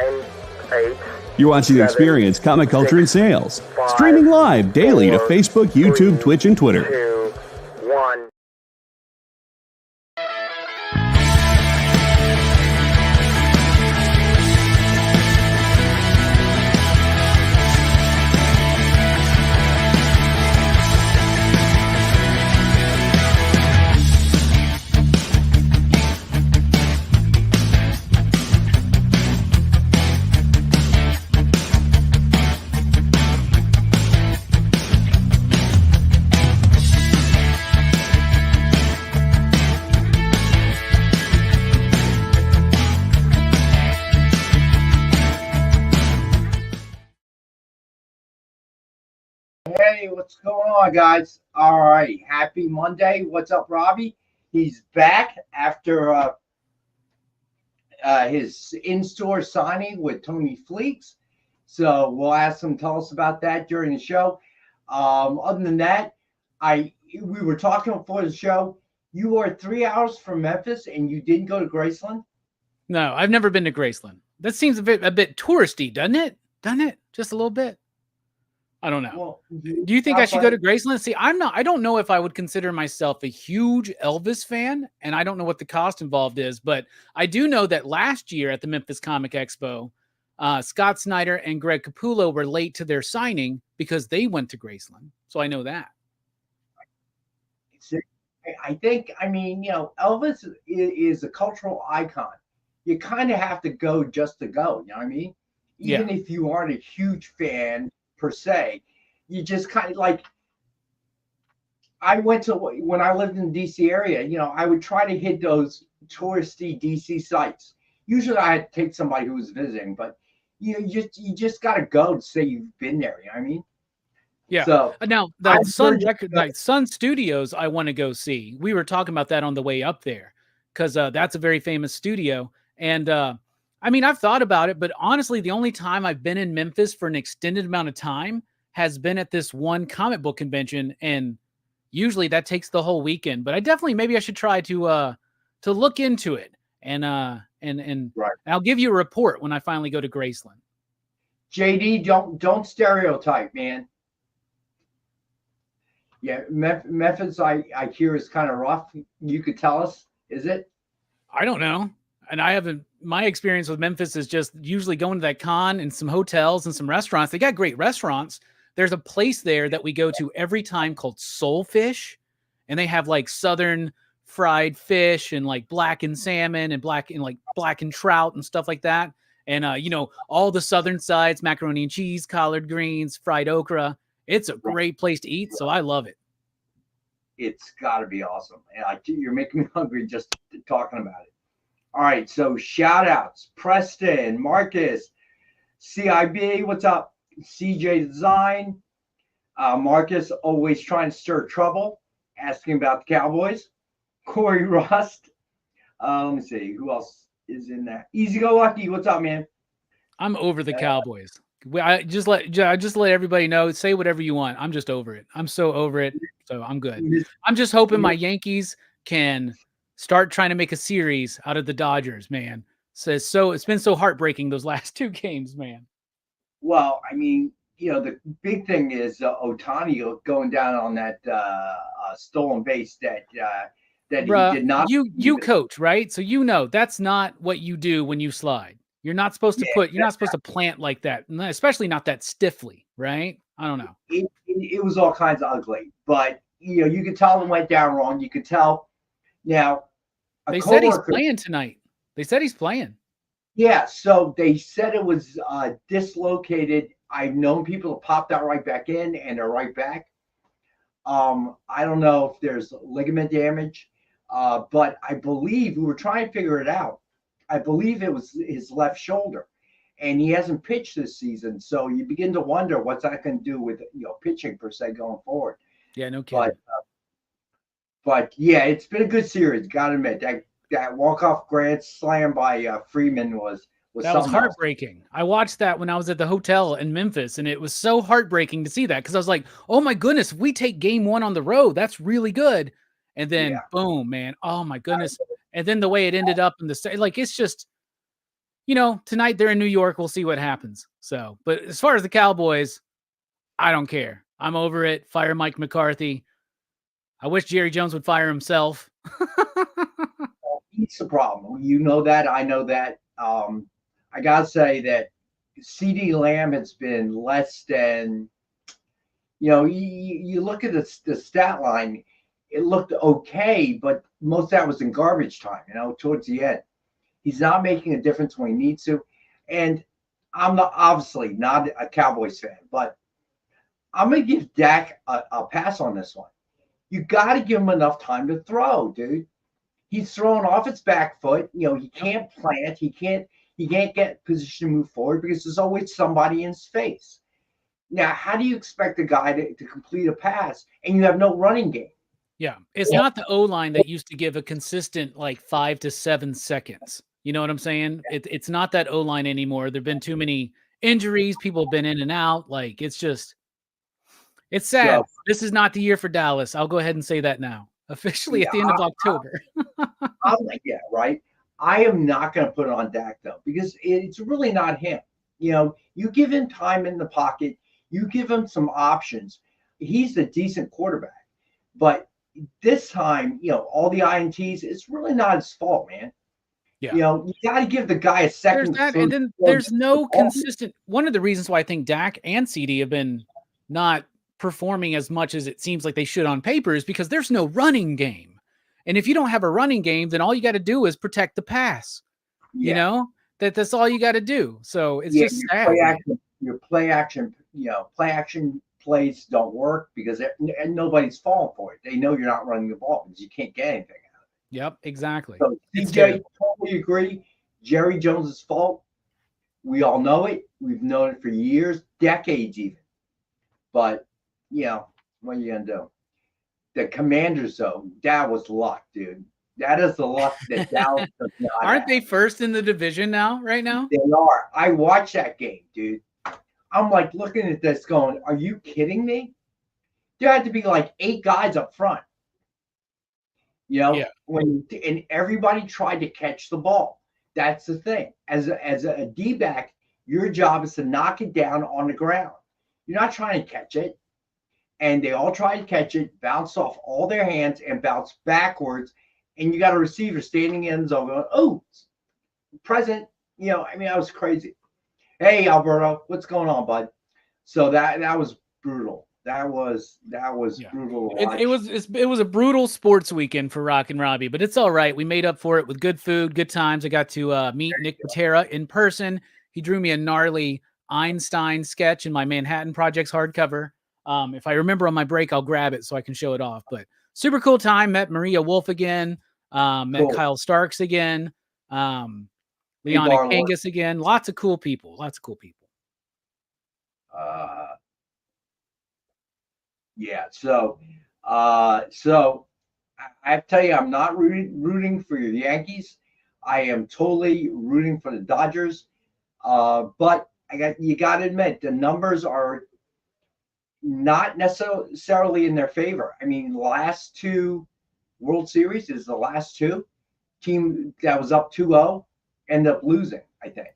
9, 8. You're watching the Experience Comic Culture and Sales. Streaming live daily to Facebook, YouTube, Twitch, and Twitter. 2, 1. Hey, what's going on, guys? All right, happy Monday. What's up, Robbie? He's back after his in-store signing with Tony Fleeks. So we'll ask him to tell us about that during the show. Other than that, we were talking before the show. You were 3 hours from Memphis, and you didn't go to Graceland? No, I've never been to Graceland. That seems a bit touristy, doesn't it? Doesn't it? Just a little bit. I don't know. Well, do you think I should go to Graceland? See, I don't know if I would consider myself a huge Elvis fan, and I don't know what the cost involved is, but I do know that last year at the Memphis Comic Expo, Scott Snyder and Greg Capullo were late to their signing because they went to Graceland. So I know that. I think, Elvis is a cultural icon. You kind of have to go just to go, you know what I mean? Even if you aren't a huge fan per se, you just kind of like, when I lived in the DC area, I would try to hit those touristy DC sites. Usually I had to take somebody who was visiting, but you just got to go to say you've been there, you know what I mean? Yeah. So now the Sun Studios, I want to go see. We were talking about that on the way up there because that's a very famous studio. And I've thought about it, but honestly, the only time I've been in Memphis for an extended amount of time has been at this one comic book convention, and usually that takes the whole weekend. But maybe I should try to look into it, and right. I'll give you a report when I finally go to Graceland. JD, don't stereotype, man. Yeah, Memphis, I hear is kind of rough. You could tell us, is it? I don't know. And I haven't, my experience with Memphis is just usually going to that con and some hotels and some restaurants. They got great restaurants. There's a place there that we go to every time called Soul Fish. And they have like Southern fried fish and like blackened salmon and blackened trout and stuff like that. And, all the Southern sides, macaroni and cheese, collard greens, fried okra. It's a great place to eat. So I love it. It's got to be awesome. You're making me hungry just talking about it. All right, so shout outs. Preston, Marcus, CIB, what's up? CJ Design. Marcus, always trying to stir trouble, asking about the Cowboys. Corey Rust. Let me see, who else is in that? Easy Go Lucky, what's up, man? I'm over the Cowboys. I just let everybody know, say whatever you want. I'm just over it. I'm so over it. So I'm good. I'm just hoping my Yankees can start trying to make a series out of the Dodgers, man. So it's been so heartbreaking those last two games, man. Well, the big thing is Ohtani going down on that stolen base that Bruh, he did not. You coach, right? So that's not what you do when you slide. You're not supposed to you're not supposed to plant like that, especially not that stiffly, right? I don't know. It was all kinds of ugly, but you could tell it went down wrong. You could tell. Now, they said he's playing tonight. They said he's playing. Yeah, so they said it was dislocated. I've known people to pop that right back in, and they're right back. I don't know if there's ligament damage, but I believe we were trying to figure it out. I believe it was his left shoulder, and he hasn't pitched this season. So you begin to wonder what's that going to do with pitching per se going forward. Yeah, no kidding. But yeah, it's been a good series. Got to admit that walk-off grand slam by Freeman was heartbreaking. I watched that when I was at the hotel in Memphis, and it was so heartbreaking to see that because I was like, oh my goodness, if we take game one on the road, that's really good. And then boom, man, oh my goodness. And then the way it ended up in the it's just, tonight they're in New York. We'll see what happens. So, but as far as the Cowboys, I don't care. I'm over it. Fire Mike McCarthy. I wish Jerry Jones would fire himself. He's the problem. You know that. I know that. I got to say that CD Lamb has been less than, you look at the stat line, it looked okay, but most of that was in garbage time, towards the end. He's not making a difference when he needs to. And I'm obviously not a Cowboys fan, but I'm going to give Dak a pass on this one. You got to give him enough time to throw, dude. He's throwing off his back foot. He can't plant. He can't get position to move forward because there's always somebody in his face. Now, how do you expect a guy to complete a pass and you have no running game? Yeah, it's not the O-line that used to give a consistent 5 to 7 seconds. You know what I'm saying? It's not that O-line anymore. There've been too many injuries. People have been in and out. It's sad. This is not the year for Dallas. I'll go ahead and say that now. Officially at the end of October. Yeah, right. I am not going to put it on Dak, though, because it's really not him. You give him time in the pocket. You give him some options. He's a decent quarterback. But this time, all the INTs, it's really not his fault, man. Yeah. You got to give the guy a second. There's that, and then there's no consistent. One of the reasons why I think Dak and CD have been not performing as much as it seems like they should on paper is because there's no running game. And if you don't have a running game, then all you got to do is protect the pass. That's all you got to do. So it's just sad. Your play action plays don't work because and nobody's falling for it. They know you're not running the ball because you can't get anything out of it. Yep, exactly. So CJ, totally agree. Jerry Jones's fault. We all know it. We've known it for years, decades even. But what are you gonna do? The Commanders, though, that was luck, dude. That is the luck that Dallas does not Aren't have. they first in the division now, right now? They are. I watched that game, dude. I'm looking at this going, are you kidding me? There had to be 8 guys up front. And everybody tried to catch the ball. That's the thing. As a D-back, your job is to knock it down on the ground. You're not trying to catch it. And they all tried to catch it, bounced off all their hands, and bounced backwards. And you got a receiver standing in the zone going, oh, present. I was crazy. Hey, Alberto, what's going on, bud? So that was brutal. That was brutal. It was a brutal sports weekend for Rock and Robbie, but it's all right. We made up for it with good food, good times. I got to meet Nick Patera in person. He drew me a gnarly Einstein sketch in my Manhattan Projects hardcover. If I remember on my break, I'll grab it so I can show it off. But super cool time. Met Maria Wolf again. Met Kyle Starks again. Leon Kangas again. Lots of cool people. So I have to tell you, I'm not rooting for your Yankees. I am totally rooting for the Dodgers. But you got to admit, the numbers are not necessarily in their favor. I mean, last 2 World Series is the last 2. Team that was up 2-0 ended up losing, I think.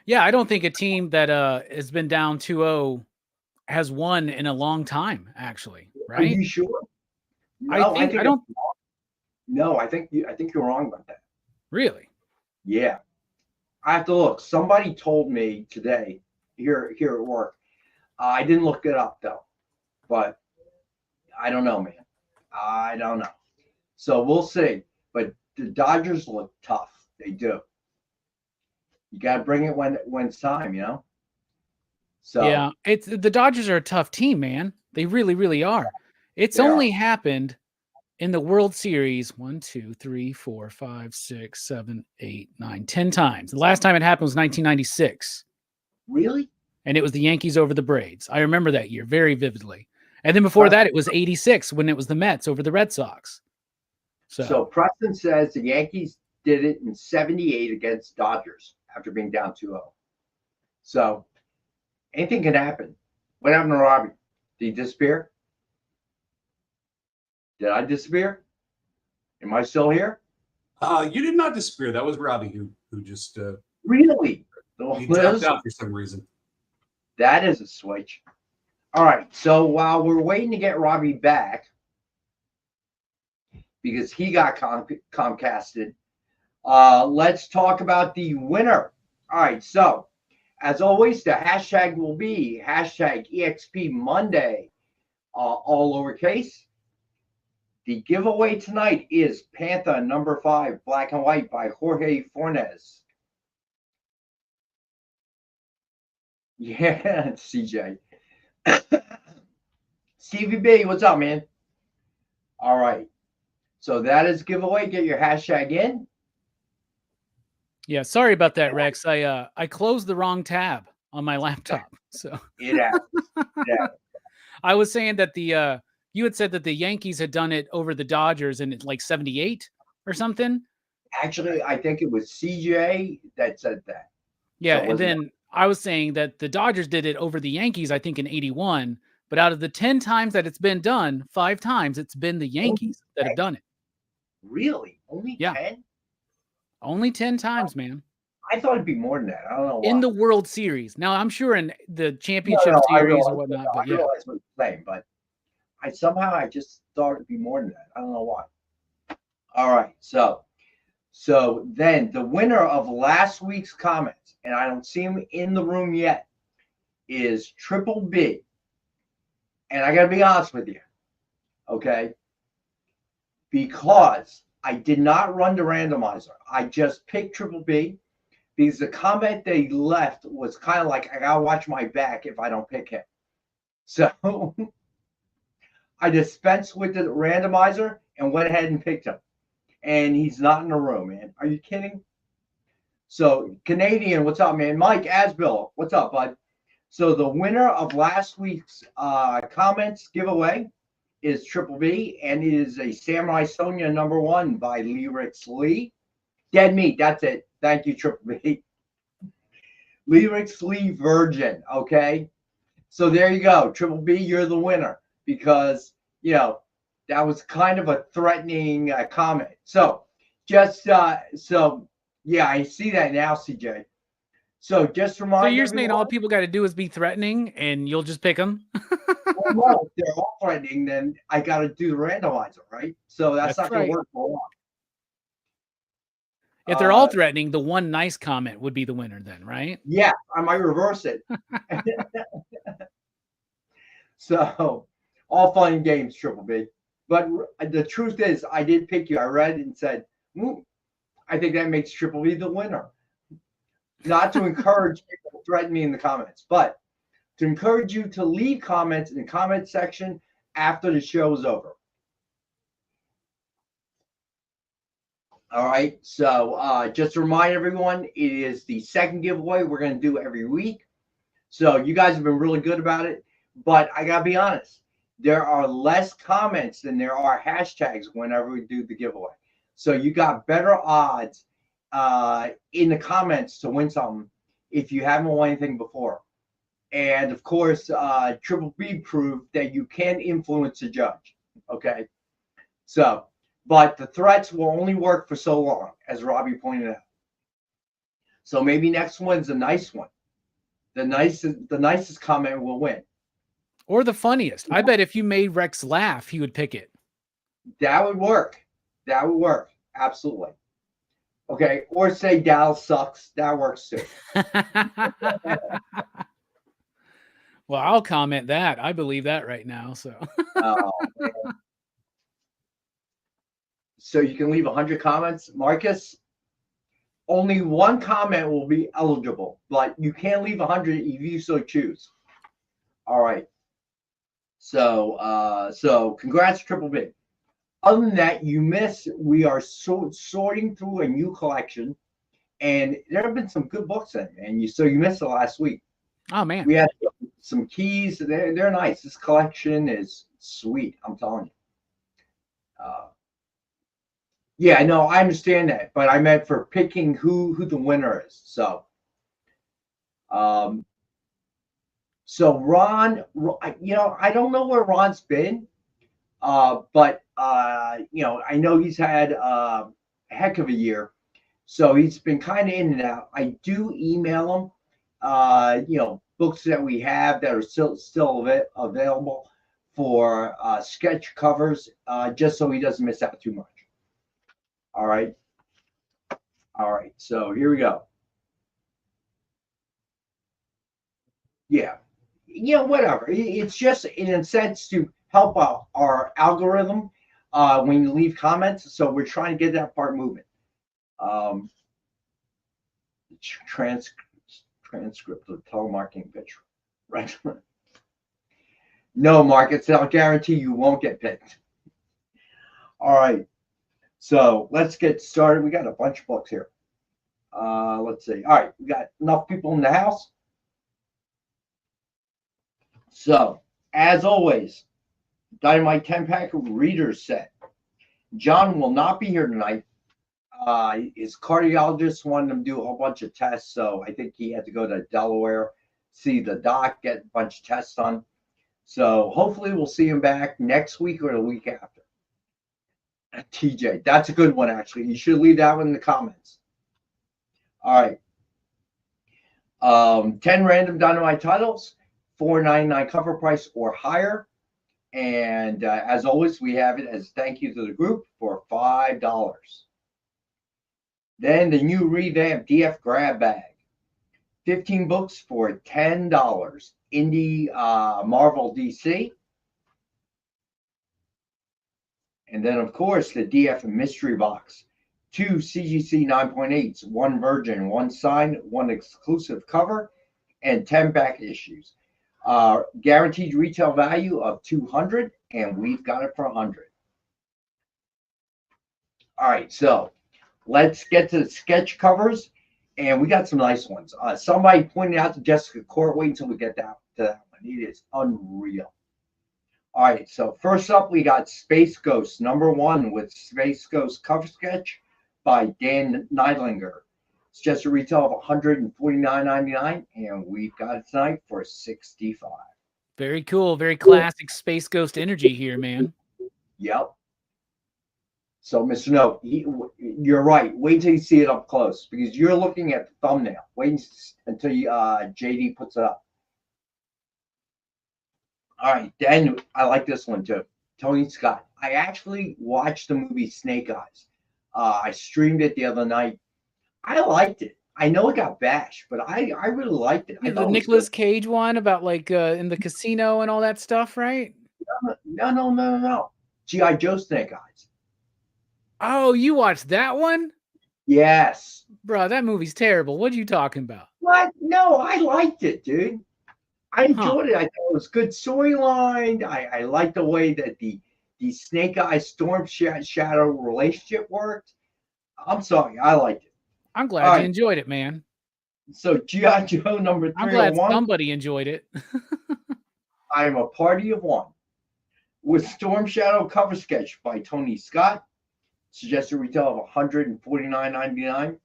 Yeah, I don't think a team that has been down 2-0 has won in a long time, actually. Right? Are you sure? No, I think you're wrong about that. Really? Yeah. I have to look. Somebody told me today here at work. I didn't look it up though, but I don't know, man. I don't know. So we'll see. But the Dodgers look tough. They do. You got to bring it when it's time, So yeah, the Dodgers are a tough team, man. They really, really are. It's only happened in the World Series 1, 2, 3, 4, 5, 6, 7, 8, 9, 10 times. The last time it happened was 1996. Really? And it was the Yankees over the Braves. I remember that year very vividly. And then before that, it was 86 when it was the Mets over the Red Sox. So Preston says the Yankees did it in 78 against Dodgers after being down 2-0. So anything can happen. What happened to Robbie? Did he disappear? Did I disappear? Am I still here? You did not disappear. That was Robbie who just Really? He dropped out for some reason. That is a switch. All right. So while we're waiting to get Robbie back, because he got Comcasted, let's talk about the winner. All right. So as always, the hashtag will be hashtag EXP Monday, all lowercase. The giveaway tonight is Panther number 5, Black and White by Jorge Fornes. Yeah, CJ. Stevie B, what's up, man? All right. So that is giveaway. Get your hashtag in. Yeah, sorry about that, Rex. I closed the wrong tab on my laptop. So Yeah. I was saying that you had said that the Yankees had done it over the Dodgers in like 78 or something. Actually, I think it was CJ that said that. Yeah, So and then I was saying that the Dodgers did it over the Yankees, I think in 81. But out of the 10 times that it's been done, 5 times it's been the Yankees that have done it. Really? Only 10? Only 10 times, man. I thought it'd be more than that. I don't know why. In the World Series. Now, I'm sure in the championship series or whatnot. I realize what you're saying, but I just thought it'd be more than that. I don't know why. All right. So then the winner of last week's comments, and I don't see him in the room yet, is Triple B. And I got to be honest with you, okay? Because I did not run the randomizer. I just picked Triple B because the comment they left was kind of like, I got to watch my back if I don't pick him. So I dispensed with the randomizer and went ahead and picked him. And he's not in the room, man. Are you kidding? So, Canadian, what's up, man? Mike Asbill, what's up, bud? So, the winner of last week's comments giveaway is Triple B, and it is a Samurai Sonia number 1 by Lyrics Lee. Dead Meat, that's it. Thank you, Triple B. Lyrics Lee Virgin, okay? So, there you go. Triple B, you're the winner because, you know, that was kind of a threatening comment. So, yeah, I see that now, CJ. So, just remind. So you're saying all people got to do is be threatening, and you'll just pick them? Well, no, if they're all threatening, then I got to do the randomizer, right? So that's not going to work for long. If they're all threatening, the one nice comment would be the winner, then, right? Yeah, I might reverse it. So, all fun and games, Triple B. But the truth is, I did pick you. I read it and said, I think that makes Triple B the winner. Not to encourage people to threaten me in the comments, but to encourage you to leave comments in the comment section after the show is over. All right. So just to remind everyone, it is the second giveaway we're going to do every week. So you guys have been really good about it. But I got to be honest. There are less comments than there are hashtags whenever we do the giveaway. So you got better odds in the comments to win something if you haven't won anything before. And, of course, Triple B proved that you can influence the judge. Okay? So, but the threats will only work for so long, as Robbie pointed out. So maybe next one's a nice one. The nicest comment will win. Or the funniest. I bet if you made Rex laugh, he would pick it. That would work. That would work. Absolutely. Okay. Or say Dallas sucks. That works too. Well, I'll comment that. I believe that right now. So. Oh, man. So you can leave 100 comments. Marcus, only one comment will be eligible, but you can leave 100 if you so choose. All right. So congrats, Triple B. Other than that, we are sorting through a new collection, and there have been some good books in it, and you missed it last week. Oh man. We had some keys. They're nice. This collection is sweet. I'm telling you. Yeah, no, I understand that, but I meant for picking who the winner is. So, Ron, I don't know where Ron's been, but I know he's had a heck of a year. So he's been kind of in and out. I do email him, books that we have that are still available for sketch covers, just so he doesn't miss out too much. All right. All right. So here we go. Yeah. Whatever. It's just in a sense to help out our algorithm when you leave comments. So we're trying to get that part moving. Transcript of telemarketing pitch. Right. No, Marcus, I'll guarantee you won't get picked. All right. So let's get started. We got a bunch of books here. Let's see. All right. We got enough people in the house. So, as always, Dynamite 10-pack readers set. John will not be here tonight. His cardiologist wanted him to do a whole bunch of tests, so I think he had to go to Delaware, see the doc, get a bunch of tests done. So hopefully we'll see him back next week or the week after. TJ, that's a good one, actually. You should leave that one in the comments. All right. 10 random Dynamite titles, $4.99 cover price or higher. And as always, we have it as thank you to the group for $5. Then the new revamped DF grab bag, 15 books for $10. Indie Marvel DC. And then, of course, the DF mystery box, 2 CGC 9.8s, 1 Virgin, 1 signed, 1 exclusive cover, and 10 back issues. Guaranteed retail value of $200, and we've got it for $100. All right, so let's get to the sketch covers, and we got some nice ones. Somebody pointed out to Jessica Court. Wait until we get to that one. It is unreal. All right, so first up, we got Space Ghost #1 with Space Ghost cover sketch by Dan Neidlinger. It's just a retail of $149.99, and we've got it tonight for $65. Very cool. Very classic Space Ghost energy here, man. Yep. So, Mr. No, you're right. Wait till you see it up close because you're looking at the thumbnail. Wait until JD puts it up. All right, then I like this one too. Tony Scott. I actually watched the movie Snake Eyes. I streamed it the other night. I liked it. I know it got bashed, but I really liked it. The Nicolas Cage one about like in the casino and all that stuff, right? No. G.I. Joe Snake Eyes. Oh, you watched that one? Yes. Bro, that movie's terrible. What are you talking about? What? No, I liked it, dude. I enjoyed it. I thought it was good storyline. I liked the way that the Snake Eyes Storm Shadow relationship worked. I'm sorry, I liked it. I'm glad you enjoyed it, man. So G.I. Joe #301. I'm glad somebody enjoyed it. I am a party of one. With Storm Shadow cover sketch by Tony Scott. Suggested retail of $149.99.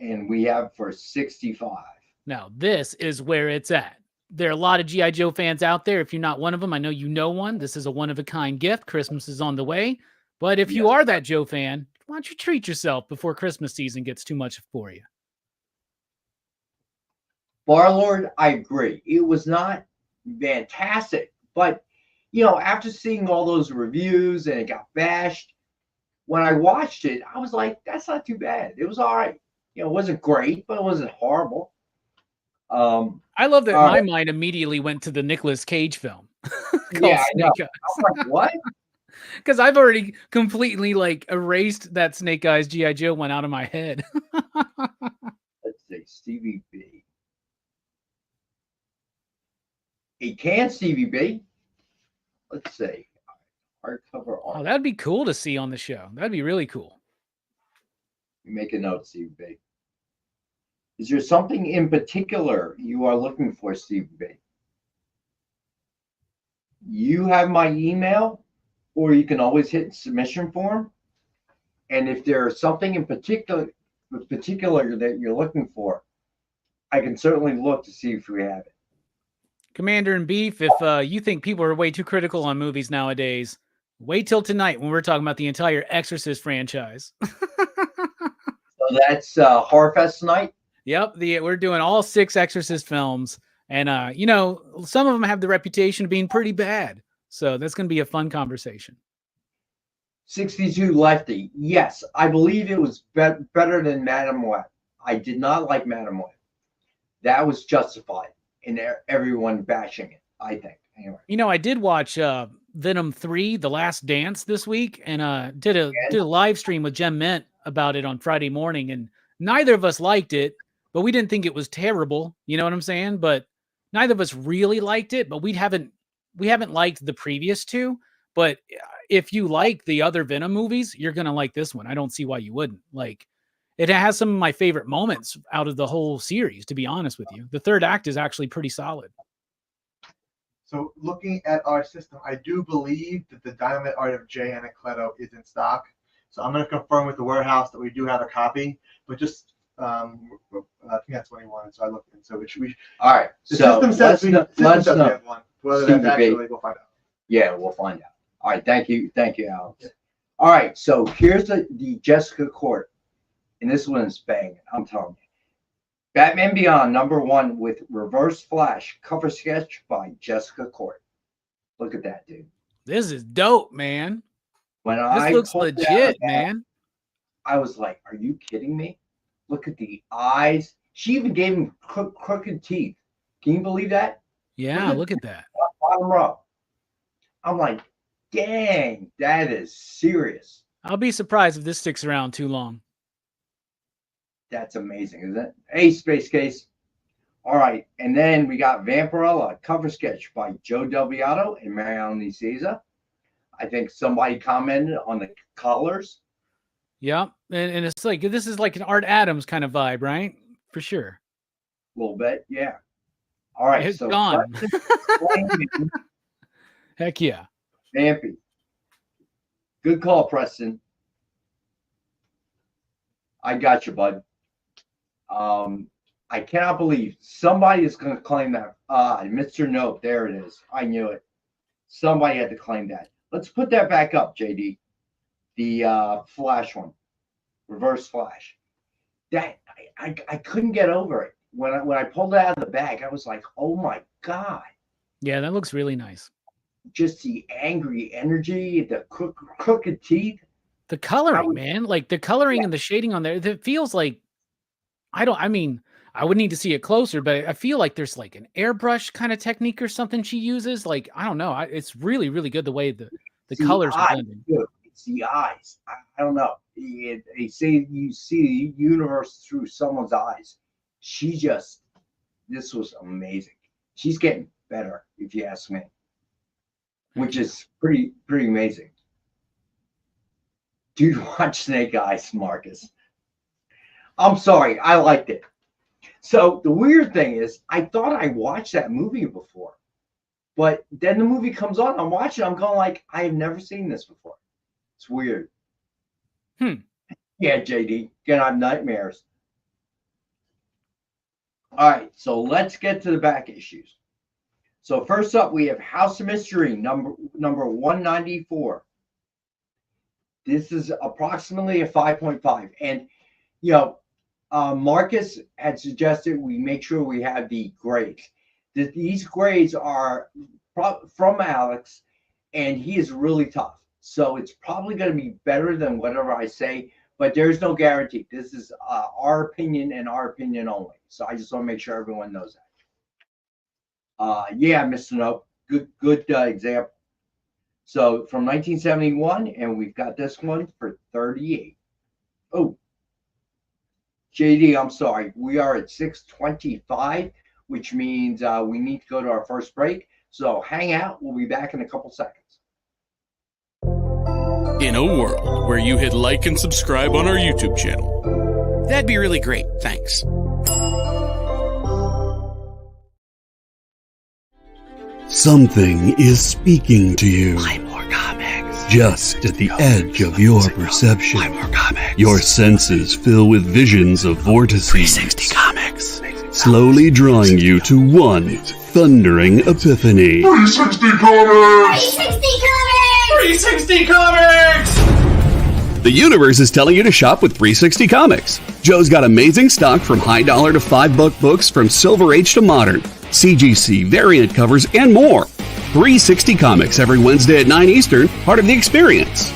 And we have for $65. Now, this is where it's at. There are a lot of G.I. Joe fans out there. If you're not one of them, I know you know one. This is a one-of-a-kind gift. Christmas is on the way. But if you are that Joe fan, why don't you treat yourself before Christmas season gets too much for you? Barlord, I agree. It was not fantastic. But, after seeing all those reviews and it got bashed, when I watched it, I was like, that's not too bad. It was all right. It wasn't great, but it wasn't horrible. I love that my mind immediately went to the Nicolas Cage film. Yeah, I know. I was like, what? Because I've already completely erased that Snake Eyes G.I. Joe one out of my head. Let's see, Stevie B. He can Stevie B. Let's see. Hardcover art. Oh, that'd be cool to see on the show. That'd be really cool. Make a note, Stevie B. Is there something in particular you are looking for, Stevie B? You have my email, or you can always hit submission form. And if there's something in particular that you're looking for, I can certainly look to see if we have it. Commander in Beef, if you think people are way too critical on movies nowadays, wait till tonight when we're talking about the entire Exorcist franchise. So that's Horrorfest tonight. Yep, we're doing all 6 Exorcist films, and some of them have the reputation of being pretty bad. So that's going to be a fun conversation. 62 Lefty. Yes, I believe it was better than Madame Web. I did not like Madame Web. That was justified in everyone bashing it, I think. Anyway. I did watch Venom 3, The Last Dance this week, and did a live stream with Jem Mint about it on Friday morning, and neither of us liked it, but we didn't think it was terrible. You know what I'm saying? But neither of us really liked it, but we haven't liked the previous 2. But if you like the other Venom movies, you're going to like this one. I don't see why you wouldn't. Like, it has some of my favorite moments out of the whole series, to be honest with you. The third act is actually pretty solid. So looking at our system, I do believe that the Dynamite Art of Jay Anacleto is in stock. So I'm going to confirm with the warehouse that we do have a copy, but just I think that's what he wanted. So I looked in. So all right. The system says we have one. Whether that's actually, we'll find out. Yeah, we'll find out. All right. Thank you, Alex. Yeah. All right. So here's the Jessica Court, and this one is banging. I'm telling you. Batman Beyond #1 with Reverse Flash cover sketch by Jessica Court. Look at that, dude. This is dope, man. This looks legit, man. I was like, are you kidding me? Look at the eyes. She even gave him crooked teeth. Can you believe that? Yeah, look at that. Bottom row. I'm like, dang, that is serious. I'll be surprised if this sticks around too long. That's amazing, isn't it? Hey, Space Case. All right. And then we got Vampirella, cover sketch by Joe Del Beato and Mariano Nicieza. I think somebody commented on the colors. Yeah. And it's like, this is like an Art Adams kind of vibe, right? For sure. A little bit. Yeah. All right. It's gone. Heck yeah. Vampy. Good call, Preston. I got you, bud. I cannot believe somebody is going to claim that. Mr. Nope, there it is. I knew it. Somebody had to claim that. Let's put that back up, JD. The Flash one, Reverse Flash. That I couldn't get over it when I pulled it out of the bag. I was like, oh my god. Yeah, that looks really nice. Just the angry energy, the crooked teeth. The coloring, man, like the coloring and the shading on there, it feels like, I would need to see it closer, but I feel like there's like an airbrush kind of technique or something she uses. Like, I don't know. It's really, really good the way the colors are blending. It's the eyes. I don't know. They say you see the universe through someone's eyes. This was amazing. She's getting better, if you ask me, which is pretty amazing. Dude, watch Snake Eyes, Marcus. I'm sorry, I liked it. So the weird thing is, I thought I watched that movie before, but then the movie comes on, I'm watching, I'm going like, I have never seen this before. It's weird. Yeah, JD, gonna have nightmares. All right, so let's get to the back issues. So first up, we have House of Mystery, number 194. This is approximately a 5.5. And, Marcus had suggested we make sure we have the grades. These grades are from Alex, and he is really tough. So it's probably going to be better than whatever I say, but there's no guarantee. This is our opinion and our opinion only. So I just want to make sure everyone knows that. Yeah, Mr. Nope, good example. So from 1971, and we've got this one for 38. Oh, JD, I'm sorry. We are at 6:25, which means we need to go to our first break. So hang out. We'll be back in a couple seconds. In a world where you hit like and subscribe on our YouTube channel, that'd be really great. Thanks. Something is speaking to you. Play more comics. Just at the edge of your perception. Play more comics. Your senses fill with visions of vortices. 360 comics. Slowly drawing you to one thundering epiphany. 360 comics! 360 comics! 360 comics! The universe is telling you to shop with 360 Comics. Joe's got amazing stock from high dollar to $5 books from Silver Age to modern, CGC, variant covers, and more. 360 Comics every Wednesday at 9 Eastern, part of The Experience.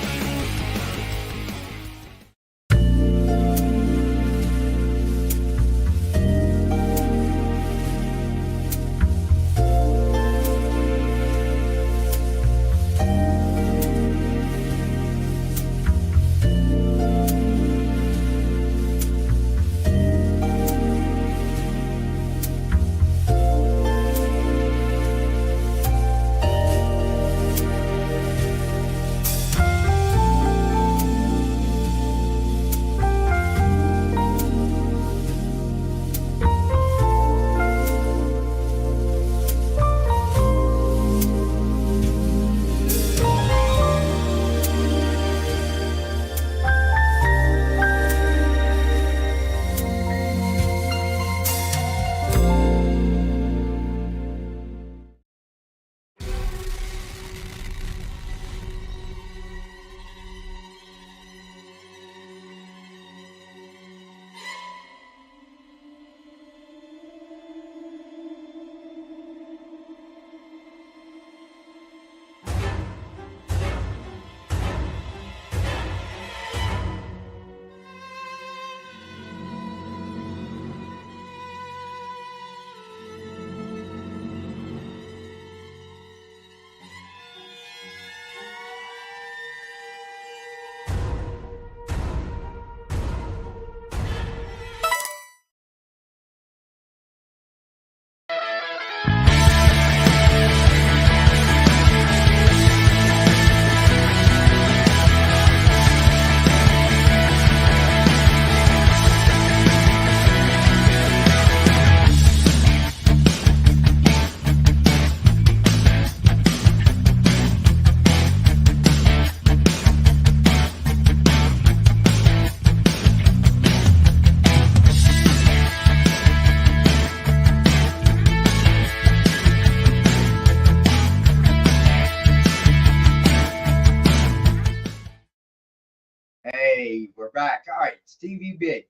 Hey, we're back. All right, Stevie B.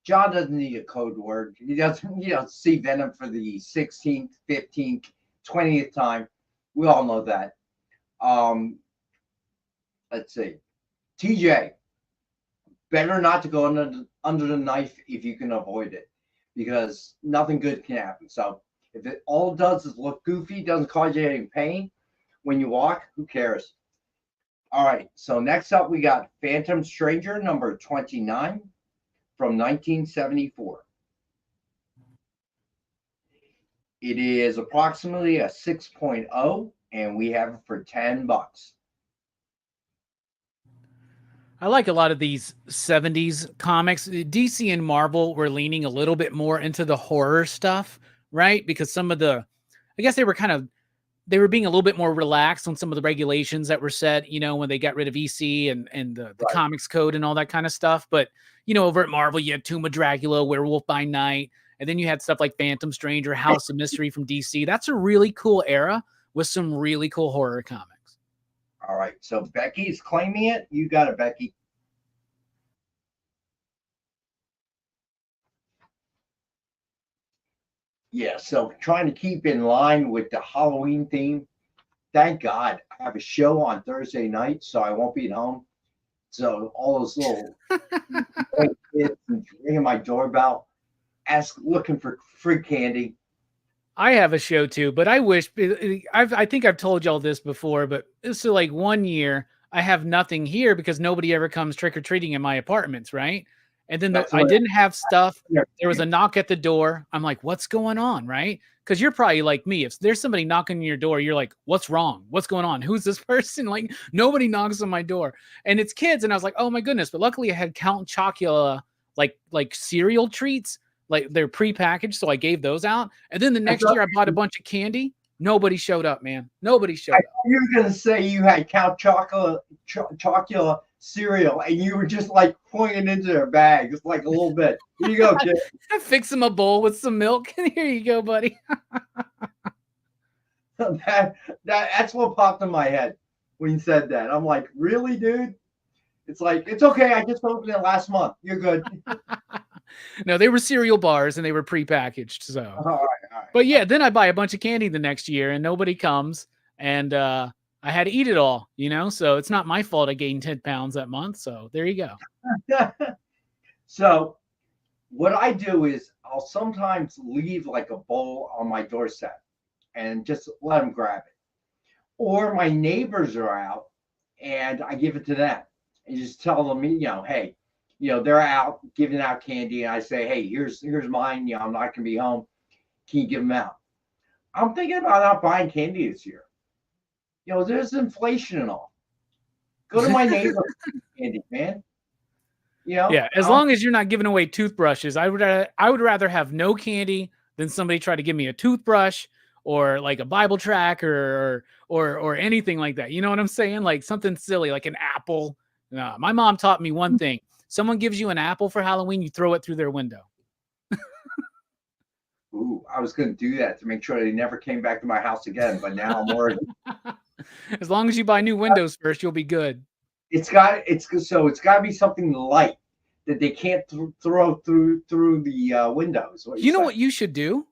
John doesn't need a code word. He doesn't see Venom for the 16th, 15th, 20th time. We all know that. Let's see. TJ, better not to go under the knife if you can avoid it, because nothing good can happen. So if it all does is look goofy, doesn't cause you any pain when you walk, who cares? All right, so next up we got Phantom Stranger number 29 from 1974. It is approximately a 6.0, and we have it for $10. I like a lot of these 70s comics. DC and Marvel were leaning a little bit more into the horror stuff, right? Because some of the, I guess they were being a little bit more relaxed on some of the regulations that were set, when they got rid of EC and the Right. comics code and all that kind of stuff. But, over at Marvel, you had Tomb of Dracula, Werewolf by Night, and then you had stuff like Phantom Stranger, House of Mystery from DC. That's a really cool era with some really cool horror comics. All right, so Becky's claiming it. You got it, Becky. Yeah, so trying to keep in line with the Halloween theme. Thank God I have a show on Thursday night, so I won't be at home. So all those little kids ringing my doorbell, looking for free candy. I have a show too, but I wish I think I've told y'all this before, but it's like 1 year I have nothing here because nobody ever comes trick-or-treating in my apartments, right? And then I didn't have stuff. There was a knock at the door. I'm like, what's going on, right? Because you're probably like me. If there's somebody knocking on your door, you're like, what's wrong? What's going on? Who's this person? Like, nobody knocks on my door. And it's kids. And I was like, oh my goodness. But luckily I had Count Chocula, like cereal treats. Like they're prepackaged. So I gave those out. And then the next year I bought a bunch of candy. Nobody showed up, man. Nobody showed up. You were going to say you had Count Chocula cereal and you were just like pouring it into their bag. It's like a little bit. Here you go, kid. Fix them a bowl with some milk. And here you go, buddy. That's what popped in my head when you said that. I'm like, really, dude? It's like, it's okay. I just opened it last month. You're good. No, they were cereal bars and they were prepackaged. So, All right. but yeah, then I buy a bunch of candy the next year and nobody comes, and I had to eat it all, so it's not my fault I gained 10 pounds that month. So there you go. So what I do is I'll sometimes leave like a bowl on my doorstep and just let them grab it. Or my neighbors are out and I give it to them and just tell them, hey, they're out giving out candy. And I say, hey, here's mine. I'm not going to be home. Can you give them out? I'm thinking about not buying candy this year. There's inflation and all. Go to my neighbor candy, man. Yeah, as long as you're not giving away toothbrushes, I would rather have no candy than somebody try to give me a toothbrush or like a Bible track or anything like that. You know what I'm saying? Like something silly, like an apple. No, my mom taught me one thing. Someone gives you an apple for Halloween, you throw it through their window. Ooh, I was going to do that to make sure they never came back to my house again, but now I'm worried. As long as you buy new windows first, you'll be good. It's got to be something light that they can't throw through the windows. You know what you should do?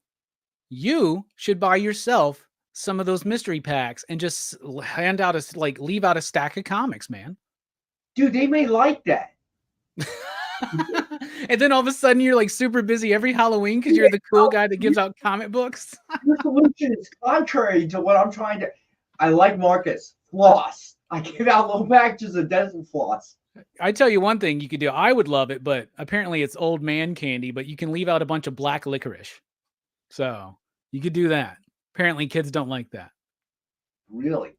You should buy yourself some of those mystery packs and just leave out a stack of comics, man. Dude, they may like that. And then all of a sudden you're like super busy every Halloween because you're the cool guy that gives out comic books. Your solution is contrary to what I'm trying to. I like Marcus. Floss. I give out little packages of dental floss. I tell you one thing you could do. I would love it, but apparently it's old man candy, but you can leave out a bunch of black licorice. So you could do that. Apparently kids don't like that. Really?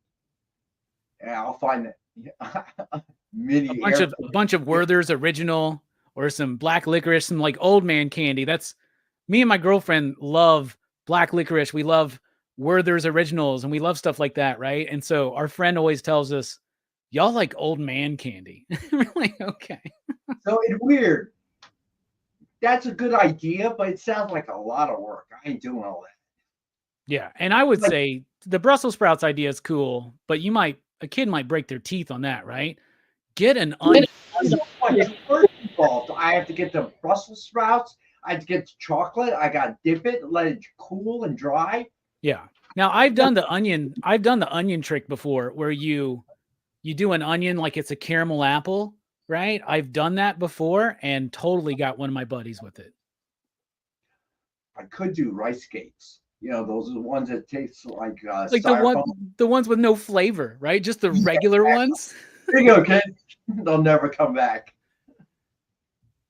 Yeah, I'll find that. A bunch of Werther's original or some black licorice, some like old man candy. That's me and my girlfriend love black licorice. We love Werther's originals and we love stuff like that, right? And so our friend always tells us, y'all like old man candy. Really? Okay. So it's weird. That's a good idea, but it sounds like a lot of work. I ain't doing all that. Yeah. And I would say the Brussels sprouts idea is cool, but a kid might break their teeth on that, right? Get an onion. Involved. I have to get the Brussels sprouts. I have to get the chocolate. I got to dip it, let it cool and dry. Yeah. Now I've done the onion trick before where you do an onion like it's a caramel apple, right? I've done that before and totally got one of my buddies with it. I could do rice cakes. Those are the ones that taste like the ones with no flavor, right? Just the regular ones. There you go, kid. They'll never come back.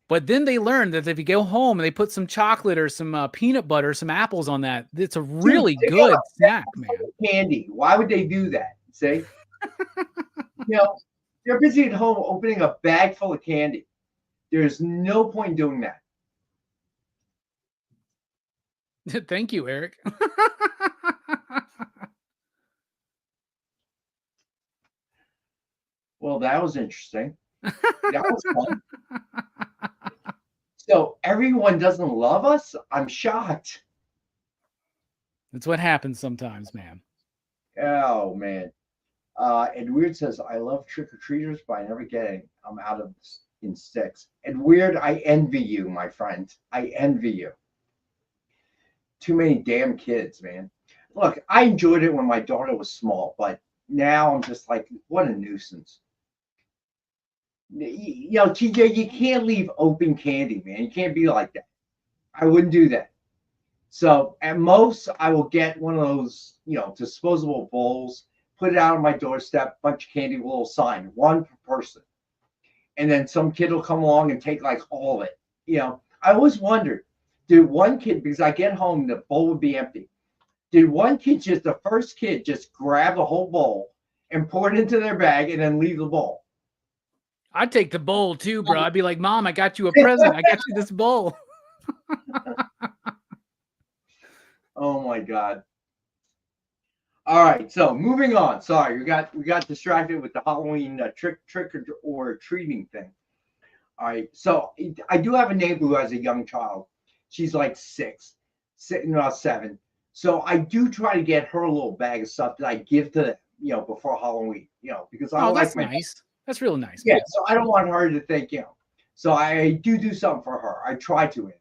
But then they learn that if you go home and they put some chocolate or some peanut butter, some apples on that, it's a really good snack, man. Candy. Why would they do that? See? They're busy at home opening a bag full of candy. There's no point in doing that. Thank you, Eric. Well, that was interesting. That was fun. So everyone doesn't love us? I'm shocked. That's what happens sometimes, man. Oh, man. Ed Weird says, I love trick-or-treaters, but I never get any. I'm out of in sticks. Ed Weird, I envy you, my friend. I envy you. Too many damn kids, man. Look, I enjoyed it when my daughter was small, but now I'm just like, what a nuisance. TJ, you can't leave open candy, man. You can't be like that. I wouldn't do that. So at most, I will get one of those, disposable bowls, put it out on my doorstep, bunch of candy with a little sign, one per person. And then some kid will come along and take like all of it. I always wondered, did one kid, because I get home, the bowl would be empty. Did one kid, the first kid, just grab the whole bowl and pour it into their bag and then leave the bowl? I'd take the bowl too, bro. I'd be like, Mom, I got you a present. I got you this bowl. Oh my God. All right. So moving on. Sorry, we got distracted with the Halloween trick or treating thing. All right. So I do have a neighbor who has a young child. She's like 7. So I do try to get her a little bag of stuff that I give to them, before Halloween, because I that's like nice. That's real nice. Yeah, so I don't want her to think, So I do something for her. I try to.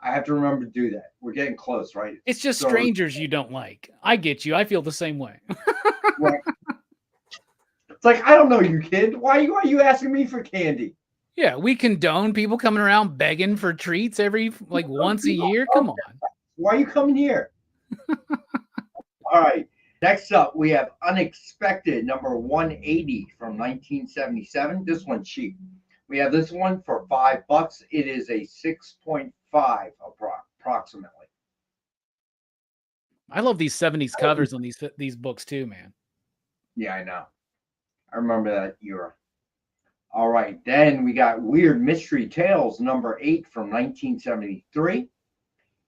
I have to remember to do that. We're getting close, right? It's just strangers you don't like. I get you. I feel the same way. Right. It's like, I don't know you, kid. Why are you asking me for candy? Yeah, we condone people coming around begging for treats every once a year. Come on. Why are you coming here? All right. Next up, we have Unexpected, number 180 from 1977. This one's cheap. We have this one for $5. It is a 6.5 approximately. I love these 70s covers on these books too, man. Yeah, I know. I remember that era. All right. Then we got Weird Mystery Tales, number 8 from 1973.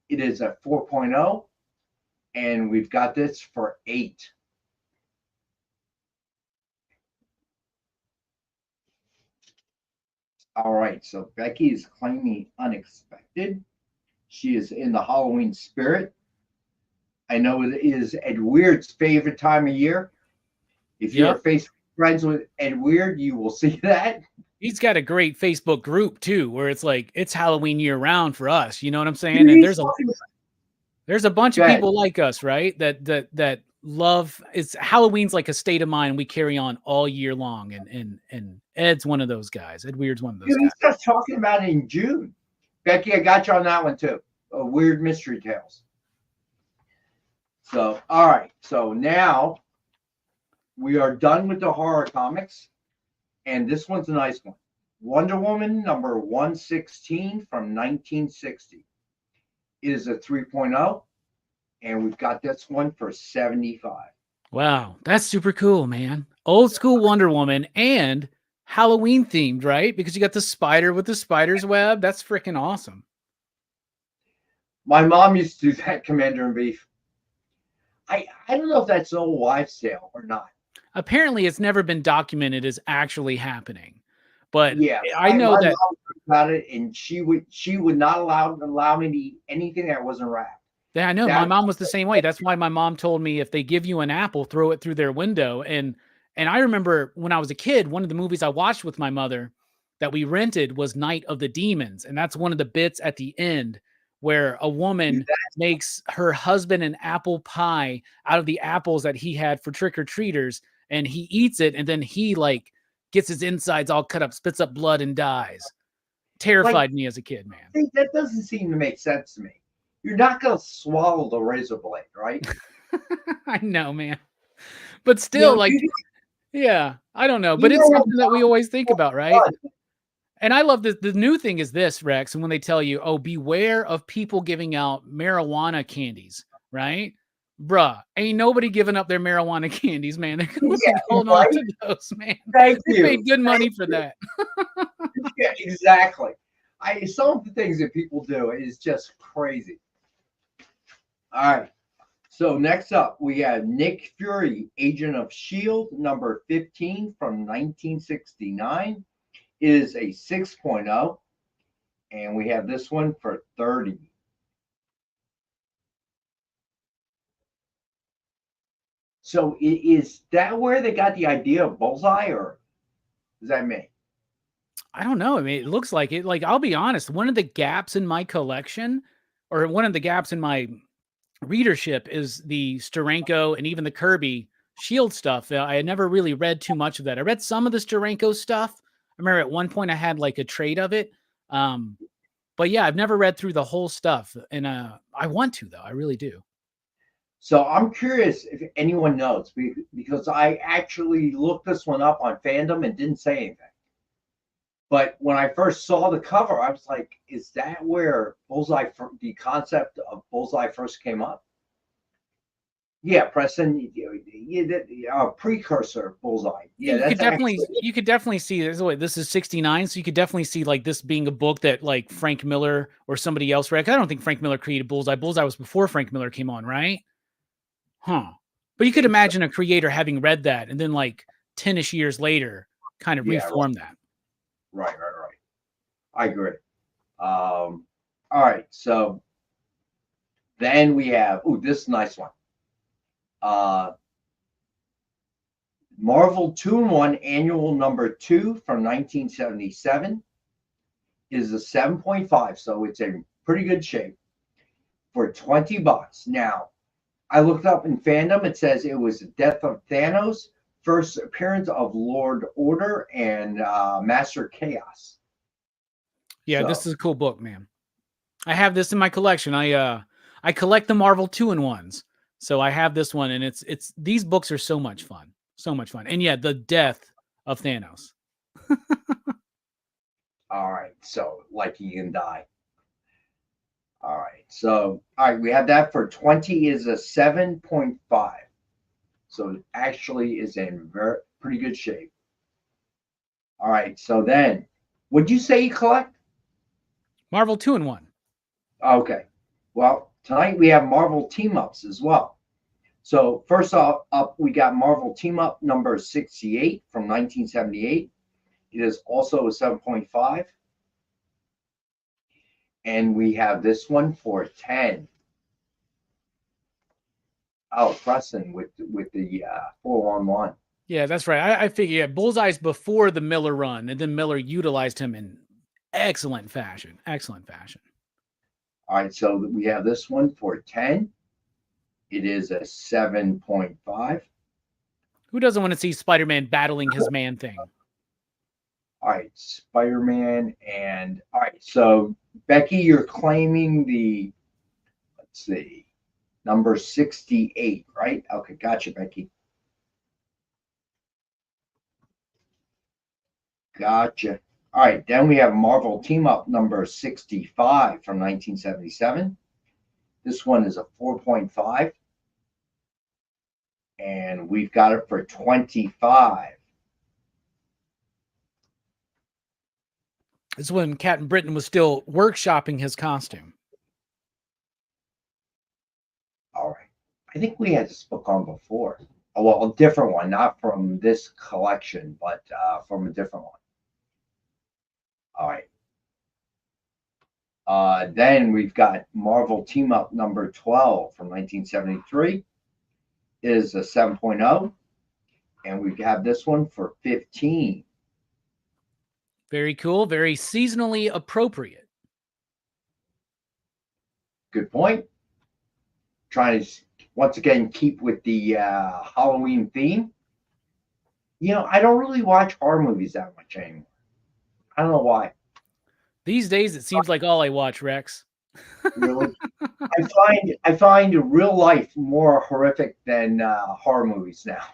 It is a 4.0. And we've got this for $8. All right, so Becky is claiming Unexpected. She is in the Halloween spirit. I know it is Ed Weird's favorite time of year. If you're Facebook friends with Ed Weird, you will see that. He's got a great Facebook group too, where it's like it's Halloween year round for us. You know what I'm saying? And there's a bunch of people like us, right? That love Halloween's like a state of mind we carry on all year long. And Ed's one of those guys. Ed Weird's one of those guys. We started talking about it in June. Becky, I got you on that one too. Weird Mystery Tales. So, all right. So now we are done with the horror comics. And this one's a nice one. Wonder Woman number 116 from 1960. It is a 3.0, and we've got this one for $75. Wow, that's super cool, man. Old school Wonder Woman and Halloween themed, right? Because you got the spider with the spider's web. That's freaking awesome. My mom used to do that, Commander in Beef. I don't know if that's an old wives' tale or not. Apparently, it's never been documented as actually happening. But yeah, I know that about it, and she would not allow me to eat anything that wasn't wrapped. Yeah, I know. My mom was the same way. That's why my mom told me if they give you an apple, throw it through their window. And I remember when I was a kid, one of the movies I watched with my mother that we rented was Night of the Demons, and that's one of the bits at the end where a woman makes her husband an apple pie out of the apples that he had for trick-or-treaters, and he eats it, and then he gets his insides all cut up, spits up blood, and dies. Terrified me as a kid, man. That doesn't seem to make sense to me. You're not going to swallow the razor blade, right? I know, man. But still, yeah, I don't know. But it's something that we always think about, right? And I love this. The new thing is this, Rex, and when they tell you, oh, beware of people giving out marijuana candies, right? Bruh, ain't nobody giving up their marijuana candies, man. They're going to hold on to those, man. Thank you. They paid good money for that. Yeah, exactly. Some of the things that people do is just crazy. All right. So next up, we have Nick Fury, Agent of S.H.I.E.L.D., number 15 from 1969. It is a 6.0. And we have this one for $30. So is that where they got the idea of Bullseye, or is that me? I don't know. I mean, it looks like it. I'll be honest, one of the gaps in my collection, or one of the gaps in my readership, is the Steranko and even the Kirby Shield stuff. I had never really read too much of that. I read some of the Steranko stuff. I remember at one point I had a trade of it. But yeah, I've never read through the whole stuff, and I want to, though. I really do. So I'm curious if anyone knows, because I actually looked this one up on Fandom and didn't say anything. But when I first saw the cover, I was like, is that where Bullseye, the concept of Bullseye first came up? Yeah, Preston, precursor of Bullseye. Yeah, you could definitely see this. This is 69, so you could definitely see this being a book that Frank Miller or somebody else read. I don't think Frank Miller created Bullseye. Bullseye was before Frank Miller came on, right? Huh. But you could imagine a creator having read that and then 10-ish years later kind of reform that. Right. I agree. All right. So then we have, this nice one. Marvel 2-in-1 Annual number 2 from 1977 is a 7.5, so it's in pretty good shape for $20. Now, I looked up in fandom. It says it was the death of Thanos, first appearance of Lord Order and Master Chaos. Yeah, So, this is a cool book, man. I have this in my collection. I collect the Marvel 2-in-1s. So I have this one, and it's these books are so much fun. So much fun. And yeah, the death of Thanos. all right, so like he can die. All right, so all right, we have that for 20 is a 7.5. So it actually is in pretty good shape. All right, so then, would you say you collect? Marvel 2-in-1. Okay, well, tonight we have Marvel team-ups as well. So first off, we got Marvel Team Up number 68 from 1978. It is also a 7.5. And we have this one for 10. Oh, Preston with the 4-on-1. Yeah, that's right. I figure, yeah, Bullseye's before the Miller run, and then Miller utilized him in excellent fashion. Excellent fashion. All right, so we have this one for 10. It is a 7.5. Who doesn't want to see Spider-Man battling his man thing? All right, Spider-Man. And all right, so Becky, you're claiming the, let's see, number 68, right? Okay, gotcha, Becky. Gotcha. All right, then we have Marvel Team Up number 65 from 1977. This one is a 4.5. And we've got it for 25. This is when Captain Britain was still workshopping his costume. All right. I think we had this book on before. Oh, well, a different one, not from this collection, but from a different one. All right. Then we've got Marvel Team Up number 12 from 1973. Is a 7.0. And we have this one for 15. Very cool. Very seasonally appropriate. Good point. Trying to, once again, keep with the Halloween theme. You know, I don't really watch horror movies that much anymore. I don't know why. These days, it seems like all I watch, Rex. Really? I find real life more horrific than horror movies now.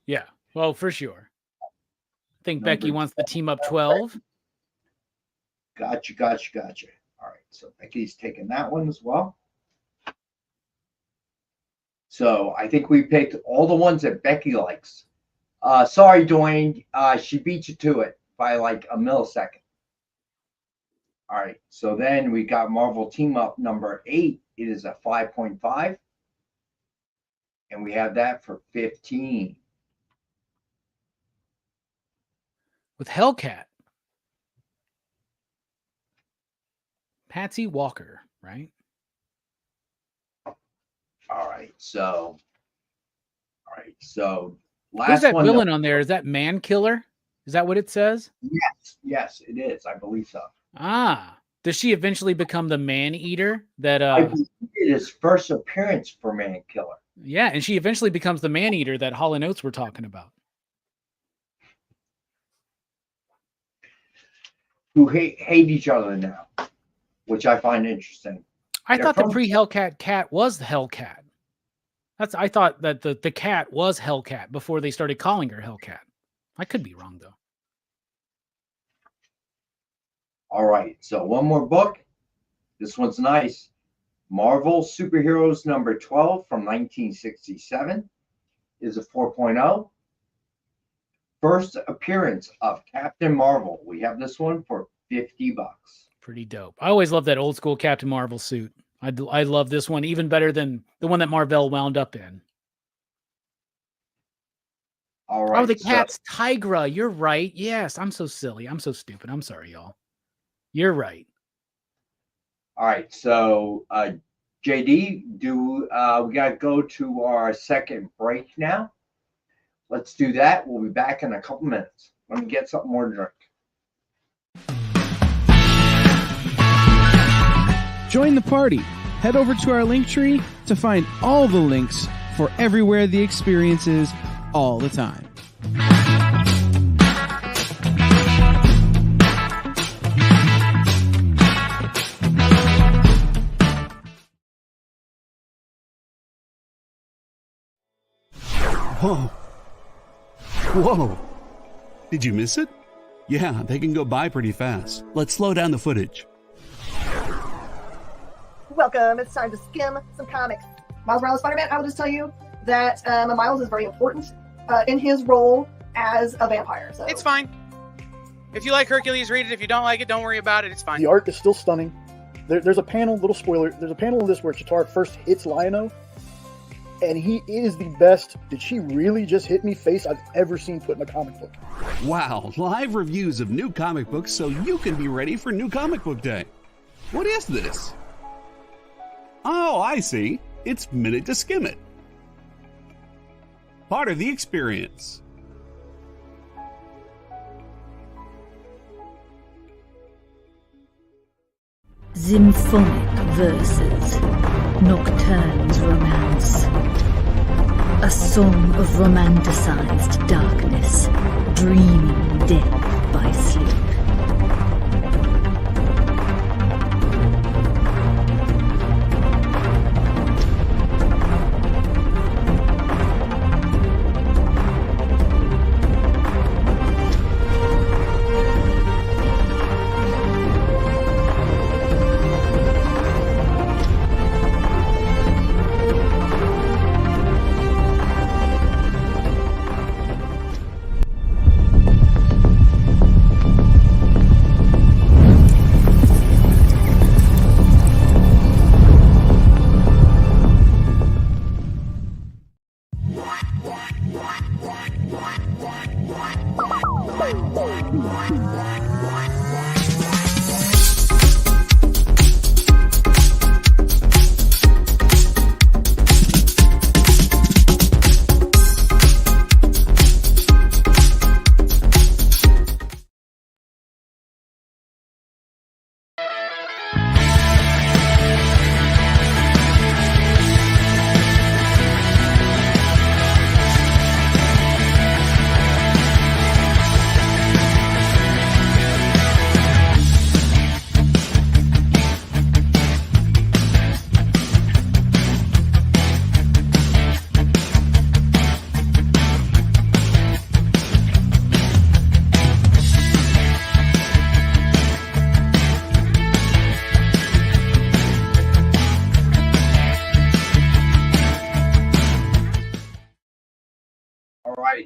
Yeah, well, for sure. I think Becky wants the Team Up 12. Gotcha. All right, so Becky's taking that one as well. So I think we picked all the ones that Becky likes. Sorry, Dwayne. She beat you to it by like a millisecond. All right, so then we got Marvel Team Up number 8. It is a 5.5. And we have that for 15. With Hellcat. Patsy Walker, right? All right, so last Who's that one. villain on there? Is that Man Killer? Is that what it says? Yes, it is. I believe so. Ah, does she eventually become the Man Eater? That I believe it is first appearance for Man Killer. Yeah, and she eventually becomes the Man Eater that Hall & Oates were talking about. Who hate each other now, which I find interesting. I thought the pre-Hellcat cat was the Hellcat. I thought that the cat was Hellcat before they started calling her Hellcat. I could be wrong though. All right, so one more book. This one's nice. Marvel Superheroes number 12 from 1967 is a 4.0. First appearance of Captain Marvel. We have this one for $50. Pretty dope. I always love that old school Captain Marvel suit. I love this one even better than the one that Marvel wound up in. All right. Oh, the cat's Tigra. You're right. Yes, I'm so silly. I'm so stupid. I'm sorry, y'all. You're right. All right. So, JD, we got to go to our second break now. Let's do that. We'll be back in a couple minutes. Let me get something more to drink. Join the party. Head over to our link tree to find all the links for everywhere the experience is all the time. Whoa. Whoa. Did you miss it? Yeah, they can go by pretty fast. Let's slow down the footage. Welcome. It's time to skim some comics. Miles Morales Spider-Man, I will just tell you that Miles is very important in his role as a vampire. So it's fine. If you like Hercules, read it. If you don't like it, don't worry about it. It's fine. The art is still stunning. There's a panel, little spoiler, there's a panel in this where Chitauri first hits Lion-O, and he is the best "did she really just hit me" face I've ever seen put in a comic book. Wow, live reviews of new comic books so you can be ready for New Comic Book Day. What is this? Oh, I see. It's Minute to Skim It. Part of the experience. Symphonic verses, Nocturne's romance. A song of romanticized darkness, dreaming death by sleep.